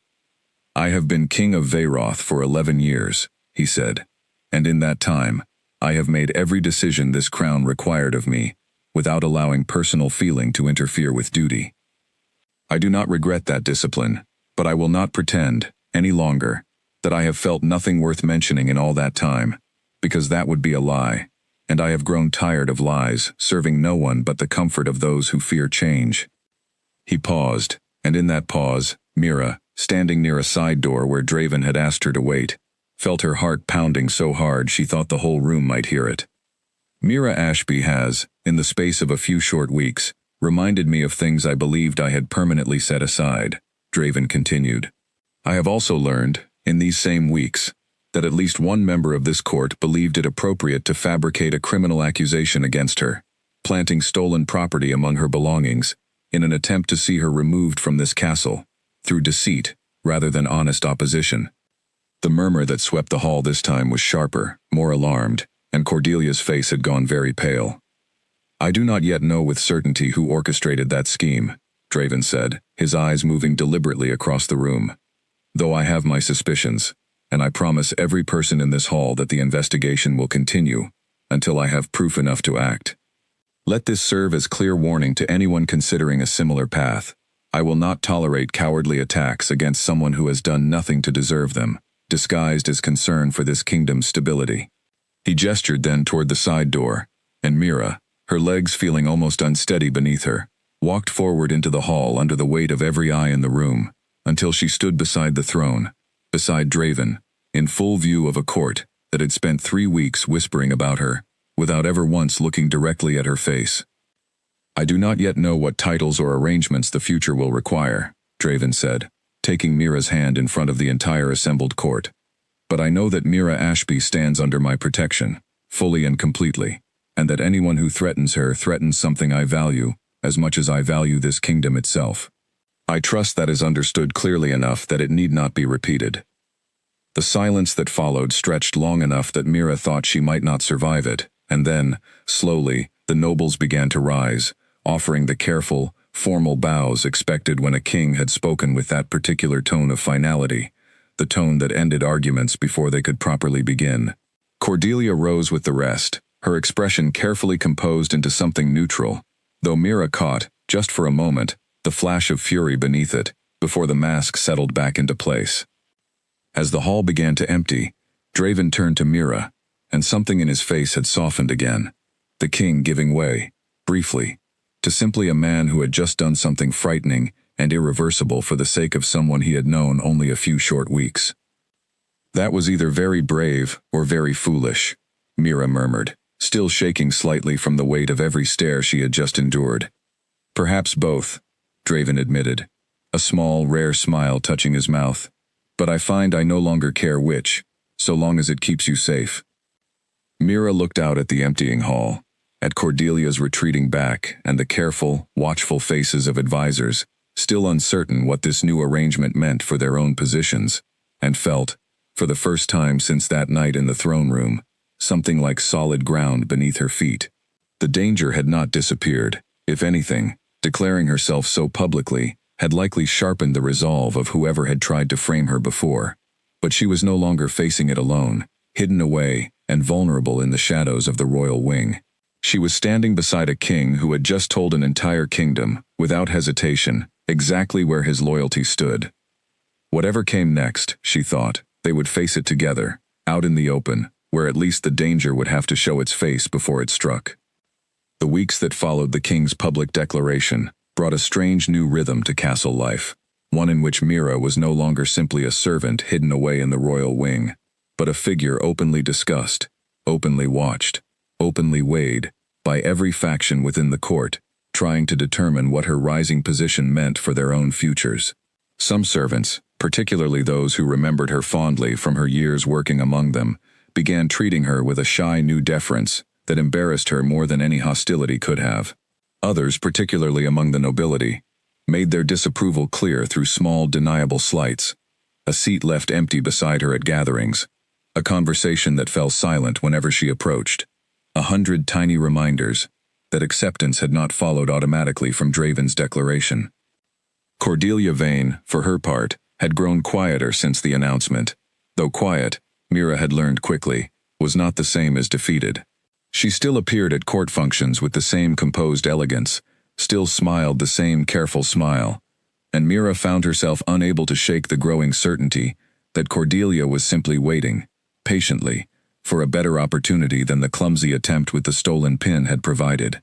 I have been king of Veyroth for 11 years, he said, and in that time, I have made every decision this crown required of me, without allowing personal feeling to interfere with duty. I do not regret that discipline, but I will not pretend, any longer, that I have felt nothing worth mentioning in all that time, because that would be a lie, and I have grown tired of lies, serving no one but the comfort of those who fear change." He paused, and in that pause, Mira, standing near a side door where Draven had asked her to wait, felt her heart pounding so hard she thought the whole room might hear it. "Mira Ashby has, in the space of a few short weeks, reminded me of things I believed I had permanently set aside," Draven continued. "I have also learned, in these same weeks, that at least one member of this court believed it appropriate to fabricate a criminal accusation against her, planting stolen property among her belongings, in an attempt to see her removed from this castle, through deceit rather than honest opposition." The murmur that swept the hall this time was sharper, more alarmed, and Cordelia's face had gone very pale. "I do not yet know with certainty who orchestrated that scheme," Draven said, his eyes moving deliberately across the room. "Though I have my suspicions, and I promise every person in this hall that the investigation will continue until I have proof enough to act. Let this serve as clear warning to anyone considering a similar path. I will not tolerate cowardly attacks against someone who has done nothing to deserve them, disguised as concern for this kingdom's stability." He gestured then toward the side door, and Mira, her legs feeling almost unsteady beneath her, walked forward into the hall under the weight of every eye in the room, until she stood beside the throne, beside Draven, in full view of a court that had spent 3 weeks whispering about her, without ever once looking directly at her face. "I do not yet know what titles or arrangements the future will require," Draven said, taking Mira's hand in front of the entire assembled court. "But I know that Mira Ashby stands under my protection, fully and completely, and that anyone who threatens her threatens something I value, as much as I value this kingdom itself. I trust that is understood clearly enough that it need not be repeated." The silence that followed stretched long enough that Mira thought she might not survive it, and then, slowly, the nobles began to rise, offering the careful, formal bows expected when a king had spoken with that particular tone of finality, the tone that ended arguments before they could properly begin. Cordelia rose with the rest, her expression carefully composed into something neutral, though Mira caught, just for a moment, the flash of fury beneath it, before the mask settled back into place. As the hall began to empty, Draven turned to Mira, and something in his face had softened again, the king giving way, briefly, to simply a man who had just done something frightening and irreversible for the sake of someone he had known only a few short weeks. "That was either very brave or very foolish," Mira murmured, still shaking slightly from the weight of every stare she had just endured. "Perhaps both," Draven admitted, a small, rare smile touching his mouth. "But I find I no longer care which, so long as it keeps you safe." Mira looked out at the emptying hall, at Cordelia's retreating back and the careful, watchful faces of advisors, still uncertain what this new arrangement meant for their own positions, and felt, for the first time since that night in the throne room, something like solid ground beneath her feet. The danger had not disappeared. If anything, declaring herself so publicly had likely sharpened the resolve of whoever had tried to frame her before. But she was no longer facing it alone, hidden away and vulnerable in the shadows of the royal wing. She was standing beside a king who had just told an entire kingdom, without hesitation, exactly where his loyalty stood. Whatever came next, she thought, they would face it together, out in the open, where at least the danger would have to show its face before it struck. The weeks that followed the king's public declaration brought a strange new rhythm to castle life, one in which Mira was no longer simply a servant hidden away in the royal wing, but a figure openly discussed, openly watched, openly weighed, by every faction within the court, trying to determine what her rising position meant for their own futures. Some servants, particularly those who remembered her fondly from her years working among them, began treating her with a shy new deference that embarrassed her more than any hostility could have. Others, particularly among the nobility, made their disapproval clear through small, deniable slights. A seat left empty beside her at gatherings, a conversation that fell silent whenever she approached, 100 tiny reminders that acceptance had not followed automatically from Draven's declaration. Cordelia Vane, for her part, had grown quieter since the announcement. Though quiet, Mira had learned quickly, was not the same as defeated. She still appeared at court functions with the same composed elegance, still smiled the same careful smile, and Mira found herself unable to shake the growing certainty that Cordelia was simply waiting, patiently, for a better opportunity than the clumsy attempt with the stolen pin had provided.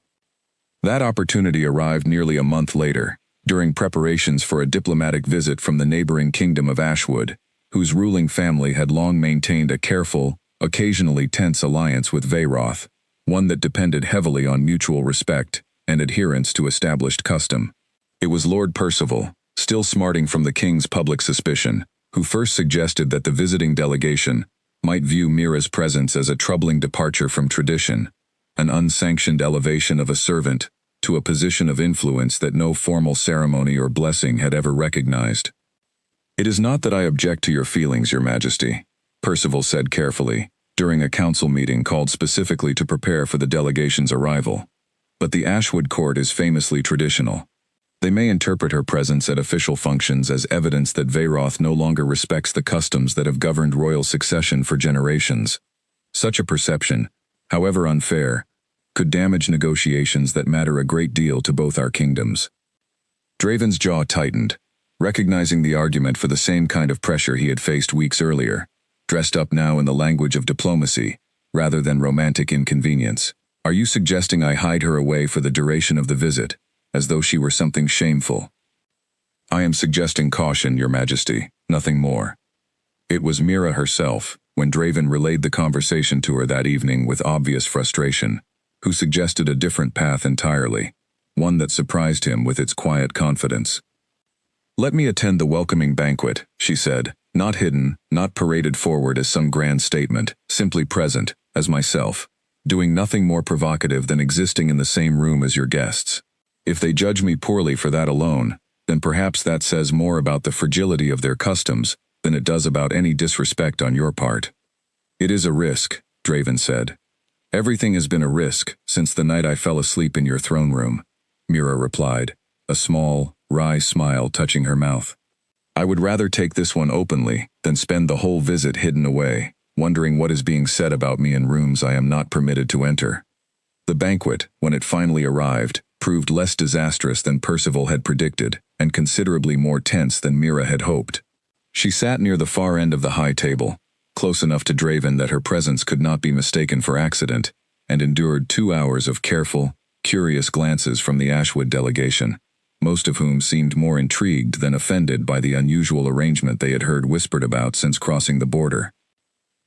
That opportunity arrived nearly a month later, during preparations for a diplomatic visit from the neighboring kingdom of Ashwood, whose ruling family had long maintained a careful, occasionally tense alliance with Veyroth, one that depended heavily on mutual respect and adherence to established custom. It was Lord Percival, still smarting from the king's public suspicion, who first suggested that the visiting delegation might view Mira's presence as a troubling departure from tradition, an unsanctioned elevation of a servant to a position of influence that no formal ceremony or blessing had ever recognized. "It is not that I object to your feelings, Your Majesty," Percival said carefully, during a council meeting called specifically to prepare for the delegation's arrival. "But the Ashwood court is famously traditional. They may interpret her presence at official functions as evidence that Veyroth no longer respects the customs that have governed royal succession for generations. Such a perception, however unfair, could damage negotiations that matter a great deal to both our kingdoms." Draven's jaw tightened, recognizing the argument for the same kind of pressure he had faced weeks earlier, dressed up now in the language of diplomacy, rather than romantic inconvenience. "Are you suggesting I hide her away for the duration of the visit, as though she were something shameful?" "I am suggesting caution, Your Majesty, nothing more." It was Mira herself, when Draven relayed the conversation to her that evening with obvious frustration, who suggested a different path entirely, one that surprised him with its quiet confidence. "Let me attend the welcoming banquet," she said, not hidden, not paraded forward as some grand statement, simply present, as myself, doing nothing more provocative than existing in the same room as your guests. If they judge me poorly for that alone, then perhaps that says more about the fragility of their customs than it does about any disrespect on your part." "It is a risk," Draven said. "Everything has been a risk since the night I fell asleep in your throne room," Mira replied, a small, wry smile touching her mouth. "I would rather take this one openly than spend the whole visit hidden away, wondering what is being said about me in rooms I am not permitted to enter." The banquet, when it finally arrived, proved less disastrous than Percival had predicted, and considerably more tense than Mira had hoped. She sat near the far end of the high table, close enough to Draven that her presence could not be mistaken for accident, and endured 2 hours of careful, curious glances from the Ashwood delegation, most of whom seemed more intrigued than offended by the unusual arrangement they had heard whispered about since crossing the border.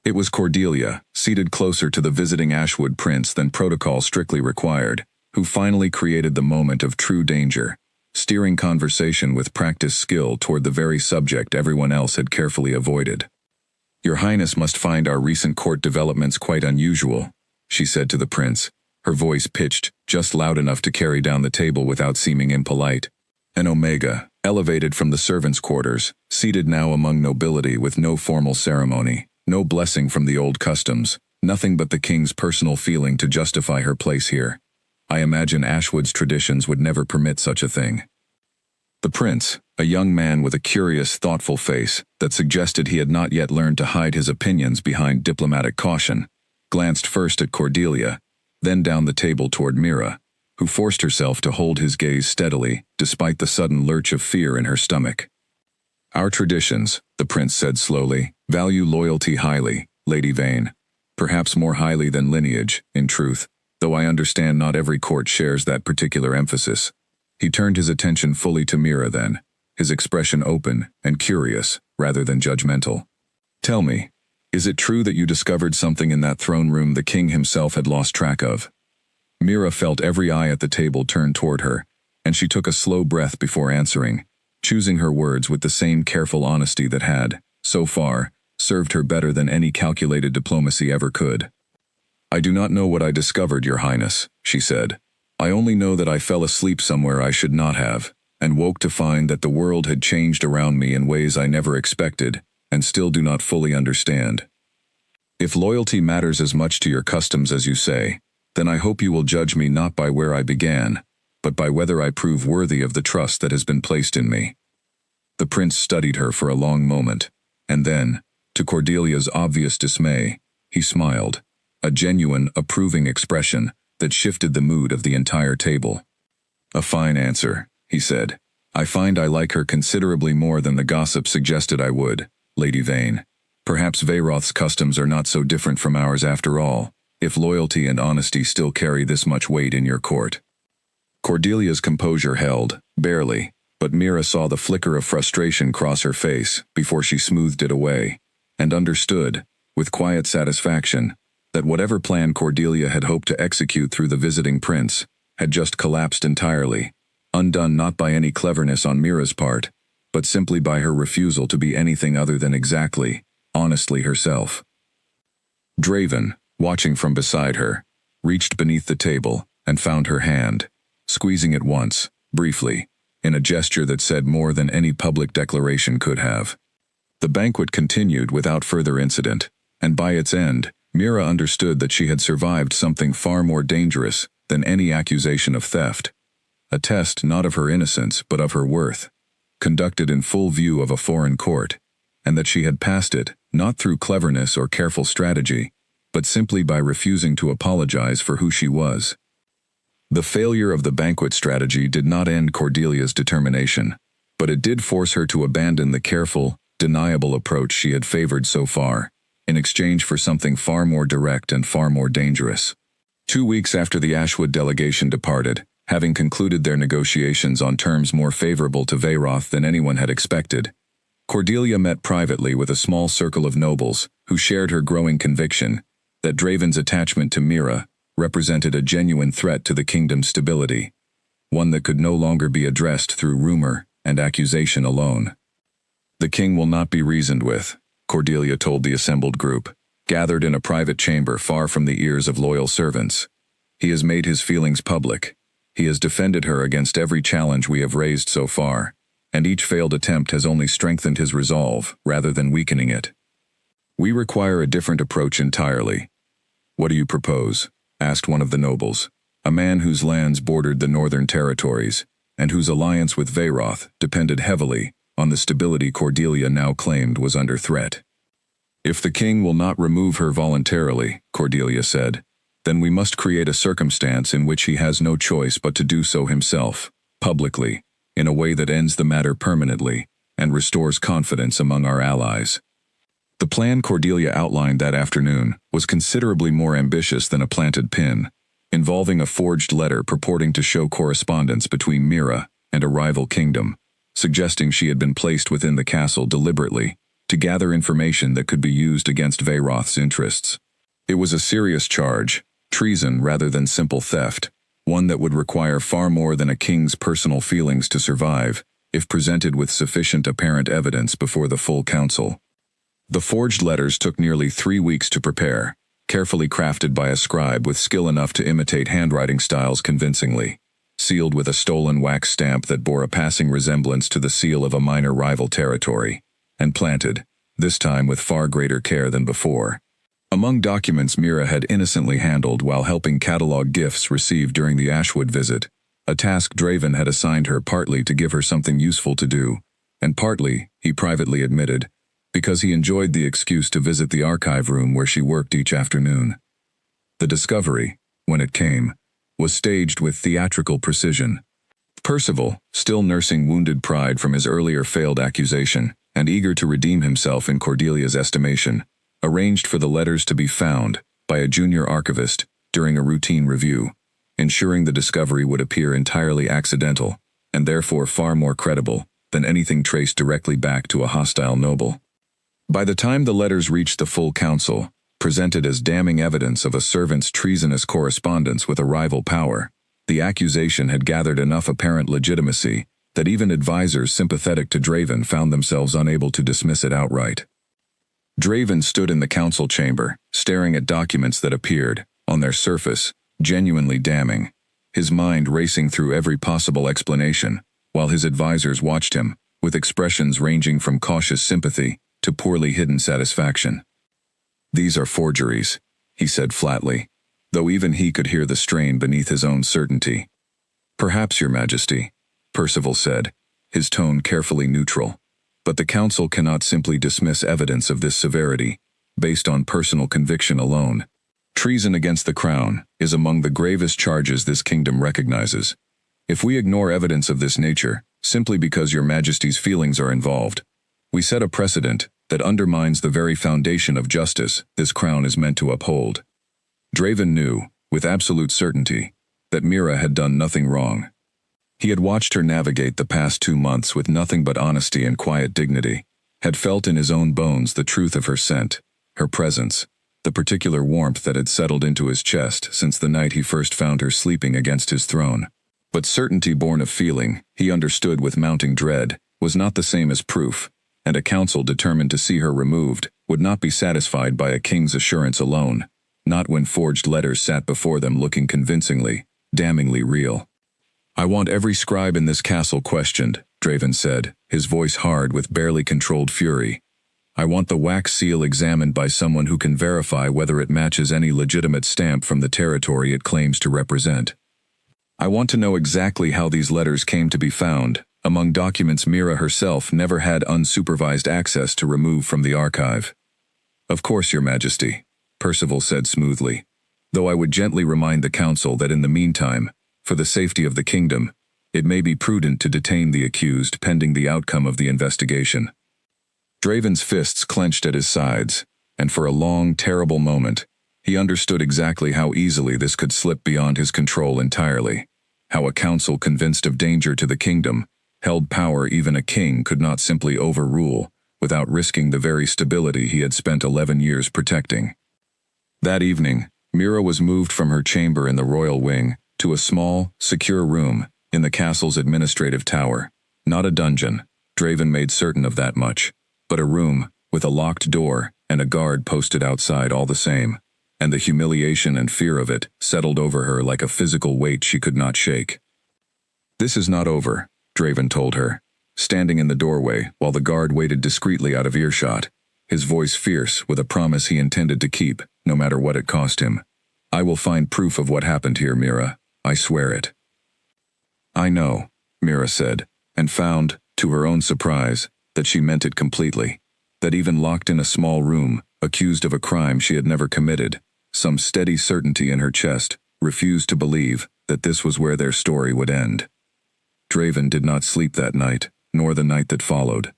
It was Cordelia, seated closer to the visiting Ashwood prince than protocol strictly required, who finally created the moment of true danger, steering conversation with practiced skill toward the very subject everyone else had carefully avoided. "Your Highness must find our recent court developments quite unusual," she said to the prince, her voice pitched just loud enough to carry down the table without seeming impolite. An Omega, elevated from the servants' quarters, seated now among nobility with no formal ceremony, no blessing from the old customs, nothing but the king's personal feeling to justify her place here. I imagine Ashwood's traditions would never permit such a thing. The prince, a young man with a curious, thoughtful face that suggested he had not yet learned to hide his opinions behind diplomatic caution, glanced first at Cordelia, then down the table toward Mira, who forced herself to hold his gaze steadily, despite the sudden lurch of fear in her stomach. "Our traditions," the prince said slowly, "value loyalty highly, Lady Vane. Perhaps more highly than lineage, in truth, though I understand not every court shares that particular emphasis." He turned his attention fully to Mira then, his expression open and curious, rather than judgmental. "Tell me, is it true that you discovered something in that throne room the king himself had lost track of?" Mira felt every eye at the table turn toward her, and she took a slow breath before answering, choosing her words with the same careful honesty that had, so far, served her better than any calculated diplomacy ever could. "I do not know what I discovered, Your Highness," she said. "I only know that I fell asleep somewhere I should not have, and woke to find that the world had changed around me in ways I never expected, and still do not fully understand. If loyalty matters as much to your customs as you say, then I hope you will judge me not by where I began, but by whether I prove worthy of the trust that has been placed in me." The prince studied her for a long moment, and then, to Cordelia's obvious dismay, he smiled, a genuine, approving expression that shifted the mood of the entire table. "A fine answer," he said. "I find I like her considerably more than the gossip suggested I would, Lady Vane. Perhaps Veyroth's customs are not so different from ours after all, if loyalty and honesty still carry this much weight in your court. Cordelia's composure held, barely, but Mira saw the flicker of frustration cross her face before she smoothed it away, and understood, with quiet satisfaction, that whatever plan Cordelia had hoped to execute through the visiting prince had just collapsed entirely, undone not by any cleverness on Mira's part, but simply by her refusal to be anything other than exactly, honestly herself. Draven, watching from beside her, reached beneath the table and found her hand, squeezing it once, briefly, in a gesture that said more than any public declaration could have. The banquet continued without further incident, and by its end, Mira understood that she had survived something far more dangerous than any accusation of theft. A test not of her innocence but of her worth, conducted in full view of a foreign court, and that she had passed it, not through cleverness or careful strategy, but simply by refusing to apologize for who she was. The failure of the banquet strategy did not end Cordelia's determination, but it did force her to abandon the careful, deniable approach she had favored so far, in exchange for something far more direct and far more dangerous. 2 weeks after the Ashwood delegation departed, having concluded their negotiations on terms more favorable to Veyroth than anyone had expected, Cordelia met privately with a small circle of nobles who shared her growing conviction that Draven's attachment to Mira represented a genuine threat to the kingdom's stability, one that could no longer be addressed through rumor and accusation alone. "The king will not be reasoned with," Cordelia told the assembled group, gathered in a private chamber far from the ears of loyal servants. "He has made his feelings public. He has defended her against every challenge we have raised so far, and each failed attempt has only strengthened his resolve rather than weakening it. We require a different approach entirely." "What do you propose?" asked one of the nobles, a man whose lands bordered the northern territories, and whose alliance with Veyroth depended heavily on the stability Cordelia now claimed was under threat. "If the king will not remove her voluntarily," Cordelia said, "then we must create a circumstance in which he has no choice but to do so himself, publicly, in a way that ends the matter permanently, and restores confidence among our allies." The plan Cordelia outlined that afternoon was considerably more ambitious than a planted pin, involving a forged letter purporting to show correspondence between Mira and a rival kingdom, suggesting she had been placed within the castle deliberately to gather information that could be used against Veyroth's interests. It was a serious charge, treason rather than simple theft, one that would require far more than a king's personal feelings to survive, if presented with sufficient apparent evidence before the full council. The forged letters took nearly 3 weeks to prepare, carefully crafted by a scribe with skill enough to imitate handwriting styles convincingly, sealed with a stolen wax stamp that bore a passing resemblance to the seal of a minor rival territory, and planted, this time with far greater care than before, among documents Mira had innocently handled while helping catalog gifts received during the Ashwood visit, a task Draven had assigned her partly to give her something useful to do, and partly, he privately admitted, because he enjoyed the excuse to visit the archive room where she worked each afternoon. The discovery, when it came, was staged with theatrical precision. Percival, still nursing wounded pride from his earlier failed accusation, and eager to redeem himself in Cordelia's estimation, arranged for the letters to be found by a junior archivist during a routine review, ensuring the discovery would appear entirely accidental, and therefore far more credible than anything traced directly back to a hostile noble. By the time the letters reached the full council, presented as damning evidence of a servant's treasonous correspondence with a rival power, the accusation had gathered enough apparent legitimacy that even advisors sympathetic to Draven found themselves unable to dismiss it outright. Draven stood in the council chamber, staring at documents that appeared, on their surface, genuinely damning, his mind racing through every possible explanation, while his advisors watched him, with expressions ranging from cautious sympathy to poorly hidden satisfaction. "These are forgeries," he said flatly, though even he could hear the strain beneath his own certainty. "Perhaps, Your Majesty," Percival said, his tone carefully neutral, "but the council cannot simply dismiss evidence of this severity, based on personal conviction alone. Treason against the crown is among the gravest charges this kingdom recognizes. If we ignore evidence of this nature, simply because Your Majesty's feelings are involved, we set a precedent that undermines the very foundation of justice this crown is meant to uphold. Draven knew, with absolute certainty, that Mira had done nothing wrong. He had watched her navigate the past 2 months with nothing but honesty and quiet dignity, had felt in his own bones the truth of her scent, her presence, the particular warmth that had settled into his chest since the night he first found her sleeping against his throne. But certainty born of feeling, he understood with mounting dread, was not the same as proof, and a council determined to see her removed would not be satisfied by a king's assurance alone, not when forged letters sat before them looking convincingly, damningly real. "I want every scribe in this castle questioned," Draven said, his voice hard with barely controlled fury. "I want the wax seal examined by someone who can verify whether it matches any legitimate stamp from the territory it claims to represent. I want to know exactly how these letters came to be found, among documents Mira herself never had unsupervised access to remove from the archive." "Of course, Your Majesty," Percival said smoothly, "though I would gently remind the council that in the meantime, for the safety of the kingdom, it may be prudent to detain the accused pending the outcome of the investigation." Draven's fists clenched at his sides, and for a long, terrible moment, he understood exactly how easily this could slip beyond his control entirely, how a council convinced of danger to the kingdom held power even a king could not simply overrule without risking the very stability he had spent 11 years protecting. That evening, Mira was moved from her chamber in the royal wing to a small, secure room in the castle's administrative tower. Not a dungeon, Draven made certain of that much, but a room with a locked door and a guard posted outside all the same, and the humiliation and fear of it settled over her like a physical weight she could not shake. "This is not over," Draven told her, standing in the doorway while the guard waited discreetly out of earshot, his voice fierce with a promise he intended to keep, no matter what it cost him. "I will find proof of what happened here, Mira. I swear it." "I know," Mira said, and found, to her own surprise, that she meant it completely, that even locked in a small room, accused of a crime she had never committed, some steady certainty in her chest refused to believe that this was where their story would end. Draven did not sleep that night, nor the night that followed.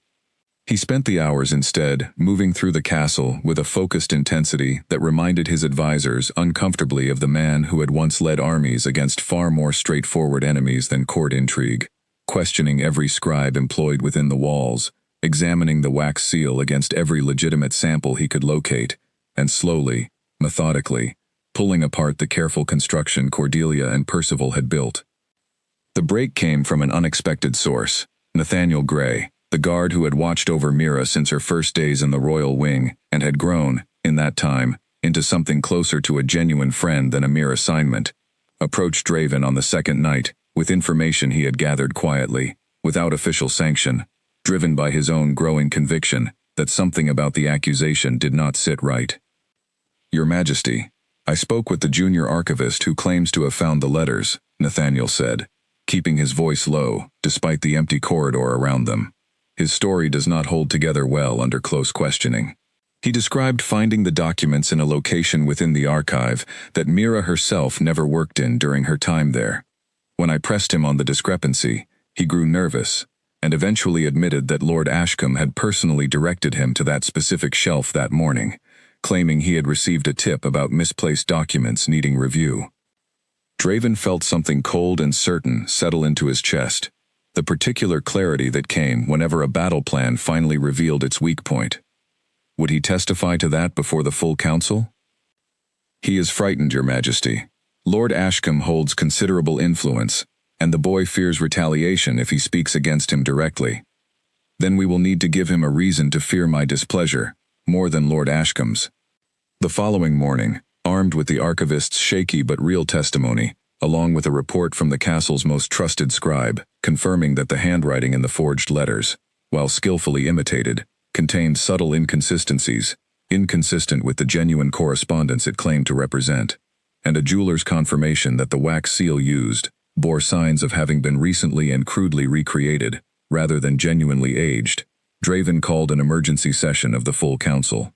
He spent the hours instead moving through the castle with a focused intensity that reminded his advisors uncomfortably of the man who had once led armies against far more straightforward enemies than court intrigue, questioning every scribe employed within the walls, examining the wax seal against every legitimate sample he could locate, and slowly, methodically, pulling apart the careful construction Cordelia and Percival had built. The break came from an unexpected source: Nathaniel Gray, the guard who had watched over Mira since her first days in the royal wing and had grown, in that time, into something closer to a genuine friend than a mere assignment, approached Draven on the second night with information he had gathered quietly, without official sanction, driven by his own growing conviction that something about the accusation did not sit right. "Your Majesty, I spoke with the junior archivist who claims to have found the letters," Nathaniel said, keeping his voice low despite the empty corridor around them. His story does not hold together well under close questioning. He described finding the documents in a location within the archive that Mira herself never worked in during her time there. When I pressed him on the discrepancy, he grew nervous, and eventually admitted that Lord Ashcombe had personally directed him to that specific shelf that morning, claiming he had received a tip about misplaced documents needing review. Draven felt something cold and certain settle into his chest, the particular clarity that came whenever a battle plan finally revealed its weak point. Would he testify to that before the full council? "He is frightened, Your Majesty. Lord Ashcombe holds considerable influence, and the boy fears retaliation if he speaks against him directly. Then we will need to give him a reason to fear my displeasure, more than Lord Ashcombe's." The following morning, armed with the archivist's shaky but real testimony, along with a report from the castle's most trusted scribe, confirming that the handwriting in the forged letters, while skillfully imitated, contained subtle inconsistencies, inconsistent with the genuine correspondence it claimed to represent, and a jeweler's confirmation that the wax seal used bore signs of having been recently and crudely recreated, rather than genuinely aged, Draven called an emergency session of the full council.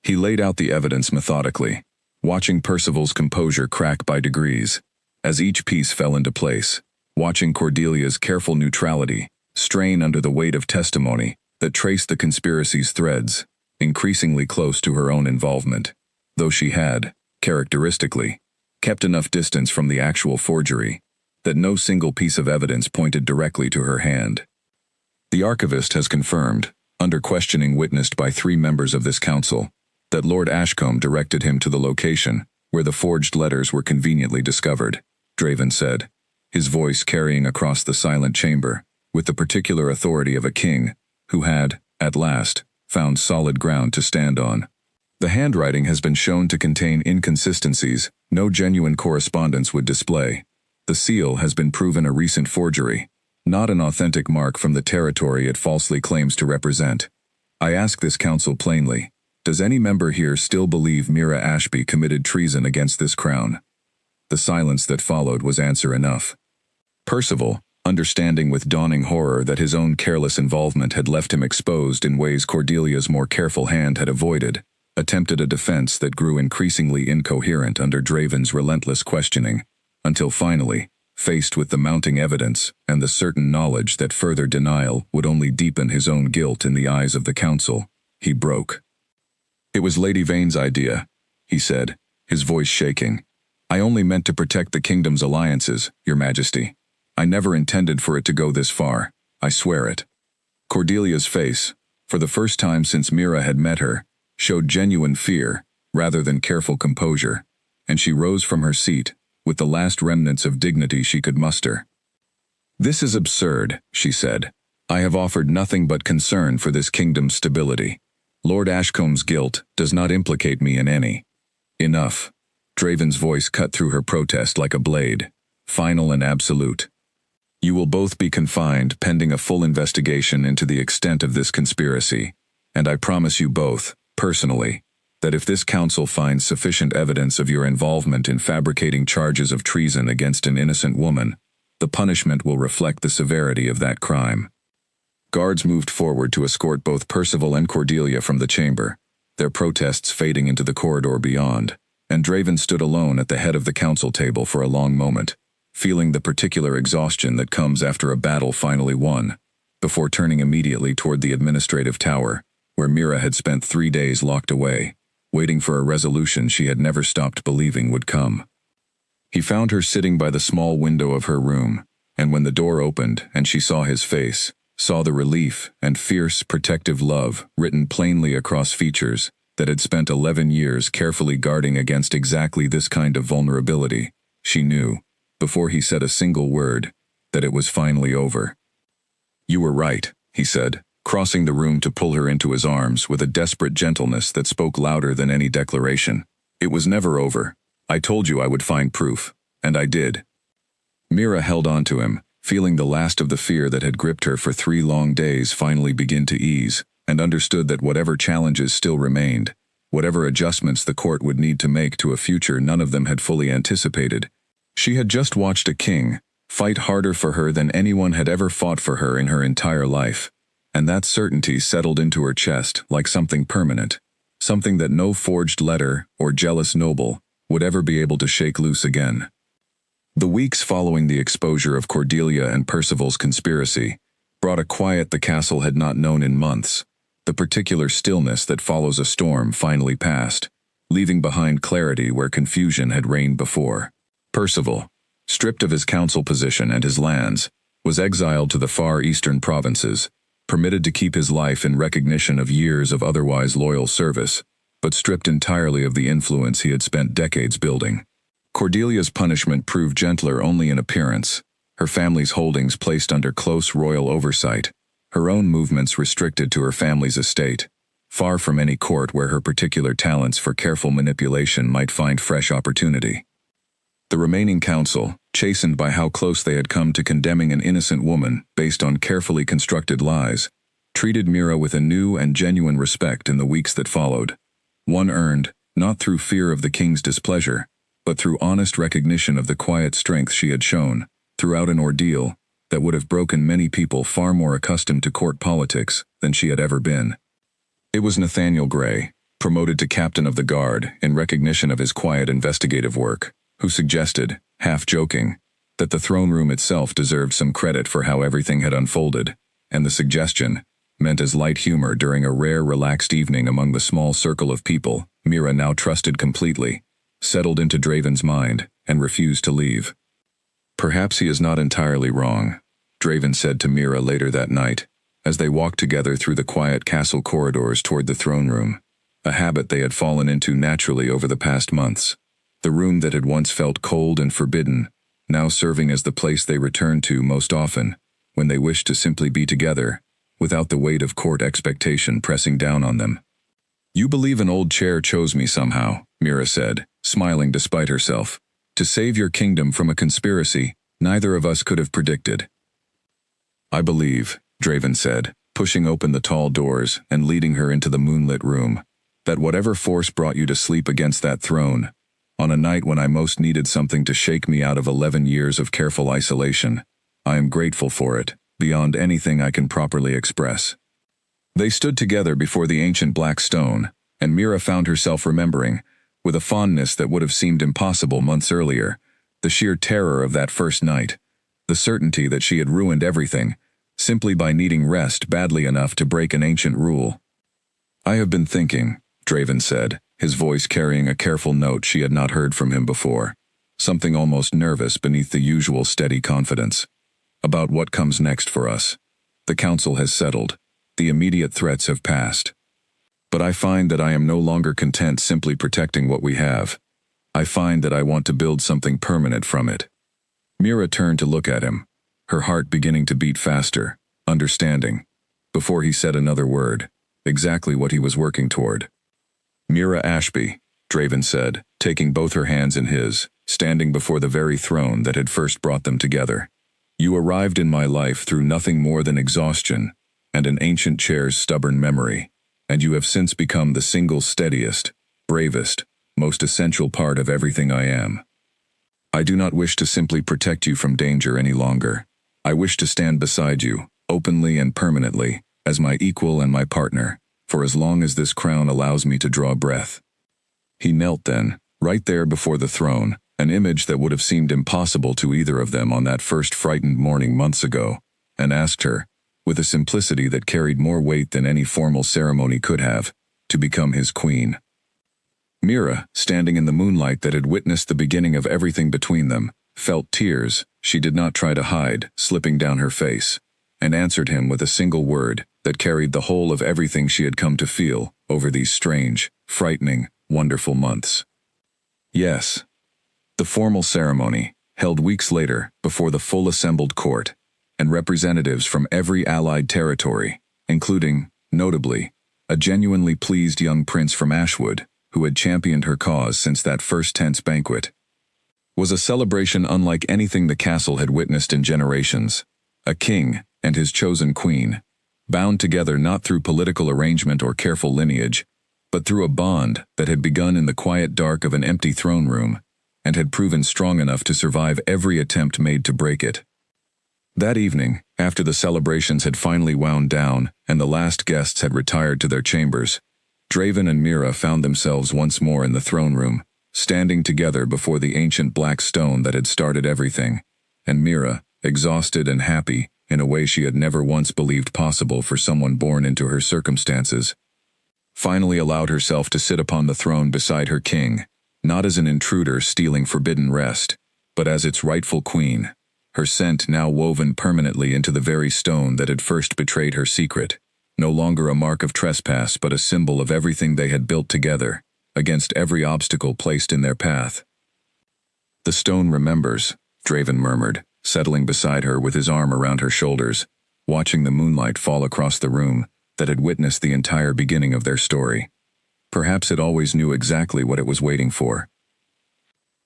He laid out the evidence methodically, watching Percival's composure crack by degrees, as each piece fell into place, watching Cordelia's careful neutrality strain under the weight of testimony that traced the conspiracy's threads, increasingly close to her own involvement, though she had, characteristically, kept enough distance from the actual forgery that no single piece of evidence pointed directly to her hand. The archivist has confirmed, under questioning witnessed by 3 members of this council, that Lord Ashcombe directed him to the location where the forged letters were conveniently discovered, Draven said, his voice carrying across the silent chamber, with the particular authority of a king who had, at last, found solid ground to stand on. The handwriting has been shown to contain inconsistencies no genuine correspondence would display. The seal has been proven a recent forgery, not an authentic mark from the territory it falsely claims to represent. I ask this council plainly, does any member here still believe Mira Ashby committed treason against this crown? The silence that followed was answer enough. Percival, understanding with dawning horror that his own careless involvement had left him exposed in ways Cordelia's more careful hand had avoided, attempted a defense that grew increasingly incoherent under Draven's relentless questioning, until finally, faced with the mounting evidence and the certain knowledge that further denial would only deepen his own guilt in the eyes of the council, he broke. "It was Lady Vane's idea," he said, his voice shaking. "I only meant to protect the kingdom's alliances, Your Majesty. I never intended for it to go this far, I swear it." Cordelia's face, for the first time since Mira had met her, showed genuine fear rather than careful composure, and she rose from her seat with the last remnants of dignity she could muster. "This is absurd," she said. "I have offered nothing but concern for this kingdom's stability. Lord Ashcombe's guilt does not implicate me in any." "Enough." Draven's voice cut through her protest like a blade, final and absolute. "You will both be confined pending a full investigation into the extent of this conspiracy, and I promise you both, personally, that if this council finds sufficient evidence of your involvement in fabricating charges of treason against an innocent woman, the punishment will reflect the severity of that crime." Guards moved forward to escort both Percival and Cordelia from the chamber, their protests fading into the corridor beyond, and Draven stood alone at the head of the council table for a long moment, feeling the particular exhaustion that comes after a battle finally won, before turning immediately toward the administrative tower, where Mira had spent 3 days locked away, waiting for a resolution she had never stopped believing would come. He found her sitting by the small window of her room, and when the door opened and she saw his face, saw the relief and fierce, protective love written plainly across features that had spent 11 years carefully guarding against exactly this kind of vulnerability, she knew, before he said a single word, that it was finally over. "You were right," he said, crossing the room to pull her into his arms with a desperate gentleness that spoke louder than any declaration. "It was never over. I told you I would find proof, and I did." Mira held on to him, feeling the last of the fear that had gripped her for 3 long days finally begin to ease, and understood that whatever challenges still remained, whatever adjustments the court would need to make to a future none of them had fully anticipated, she had just watched a king fight harder for her than anyone had ever fought for her in her entire life, and that certainty settled into her chest like something permanent, something that no forged letter or jealous noble would ever be able to shake loose again. The weeks following the exposure of Cordelia and Percival's conspiracy brought a quiet the castle had not known in months. The particular stillness that follows a storm finally passed, leaving behind clarity where confusion had reigned before. Percival, stripped of his council position and his lands, was exiled to the far eastern provinces, permitted to keep his life in recognition of years of otherwise loyal service, but stripped entirely of the influence he had spent decades building. Cordelia's punishment proved gentler only in appearance, her family's holdings placed under close royal oversight, her own movements restricted to her family's estate, far from any court where her particular talents for careful manipulation might find fresh opportunity. The remaining council, chastened by how close they had come to condemning an innocent woman based on carefully constructed lies, treated Mira with a new and genuine respect in the weeks that followed, one earned, not through fear of the king's displeasure, but through honest recognition of the quiet strength she had shown, throughout an ordeal that would have broken many people far more accustomed to court politics than she had ever been. It was Nathaniel Gray, promoted to captain of the guard in recognition of his quiet investigative work, who suggested, half joking, that the throne room itself deserved some credit for how everything had unfolded, and the suggestion, meant as light humor during a rare relaxed evening among the small circle of people Mira now trusted completely, settled into Draven's mind, and refused to leave. Perhaps he is not entirely wrong, Draven said to Mira later that night, as they walked together through the quiet castle corridors toward the throne room, a habit they had fallen into naturally over the past months. The room that had once felt cold and forbidden, now serving as the place they returned to most often, when they wished to simply be together, without the weight of court expectation pressing down on them. "You believe an old chair chose me somehow," Mira said, smiling despite herself. "To save your kingdom from a conspiracy neither of us could have predicted." "I believe," Draven said, pushing open the tall doors and leading her into the moonlit room, "that whatever force brought you to sleep against that throne, on a night when I most needed something to shake me out of 11 years of careful isolation, I am grateful for it, beyond anything I can properly express." They stood together before the ancient black stone, and Mira found herself remembering, with a fondness that would have seemed impossible months earlier, the sheer terror of that first night, the certainty that she had ruined everything, simply by needing rest badly enough to break an ancient rule. "I have been thinking," Draven said, his voice carrying a careful note she had not heard from him before, something almost nervous beneath the usual steady confidence, "about what comes next for us. The council has settled. The immediate threats have passed. But I find that I am no longer content simply protecting what we have. I find that I want to build something permanent from it." Mira turned to look at him, her heart beginning to beat faster, understanding, before he said another word, exactly what he was working toward. "Mira Ashby," Draven said, taking both her hands in his, standing before the very throne that had first brought them together. "You arrived in my life through nothing more than exhaustion and an ancient chair's stubborn memory, and you have since become the single steadiest, bravest, most essential part of everything I am. I do not wish to simply protect you from danger any longer. I wish to stand beside you, openly and permanently, as my equal and my partner, for as long as this crown allows me to draw breath." He knelt then, right there before the throne, an image that would have seemed impossible to either of them on that first frightened morning months ago, and asked her, with a simplicity that carried more weight than any formal ceremony could have, to become his queen. Mira, standing in the moonlight that had witnessed the beginning of everything between them, felt tears she did not try to hide slipping down her face, and answered him with a single word that carried the whole of everything she had come to feel over these strange, frightening, wonderful months. "Yes." The formal ceremony, held weeks later before the full assembled court, and representatives from every allied territory, including, notably, a genuinely pleased young prince from Ashwood, who had championed her cause since that first tense banquet, was a celebration unlike anything the castle had witnessed in generations. A king and his chosen queen, bound together not through political arrangement or careful lineage, but through a bond that had begun in the quiet dark of an empty throne room, and had proven strong enough to survive every attempt made to break it. That evening, after the celebrations had finally wound down and the last guests had retired to their chambers, Draven and Mira found themselves once more in the throne room, standing together before the ancient black stone that had started everything, and Mira, exhausted and happy in a way she had never once believed possible for someone born into her circumstances, finally allowed herself to sit upon the throne beside her king, not as an intruder stealing forbidden rest, but as its rightful queen, her scent now woven permanently into the very stone that had first betrayed her secret, no longer a mark of trespass but a symbol of everything they had built together, against every obstacle placed in their path. "The stone remembers," Draven murmured, settling beside her with his arm around her shoulders, watching the moonlight fall across the room that had witnessed the entire beginning of their story. Perhaps it always knew exactly what it was waiting for.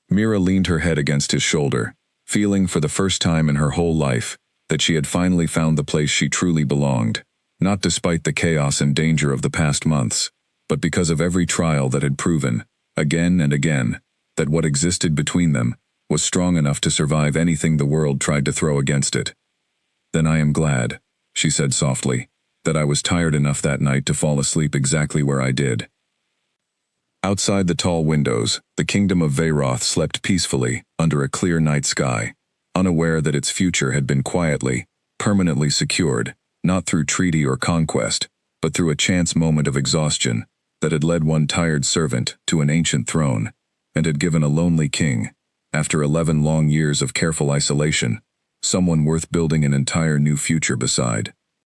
Mira leaned her head against his shoulder, feeling for the first time in her whole life that she had finally found the place she truly belonged, not despite the chaos and danger of the past months, but because of every trial that had proven, again and again, that what existed between them was strong enough to survive anything the world tried to throw against it. "Then I am glad," she said softly, "that I was tired enough that night to fall asleep exactly where I did." Outside the tall windows, the kingdom of Veyroth slept peacefully under a clear night sky, unaware that its future had been quietly, permanently secured, not through treaty or conquest, but through a chance moment of exhaustion that had led one tired servant to an ancient throne, and had given a lonely king, after 11 long years of careful isolation, someone worth building an entire new future beside.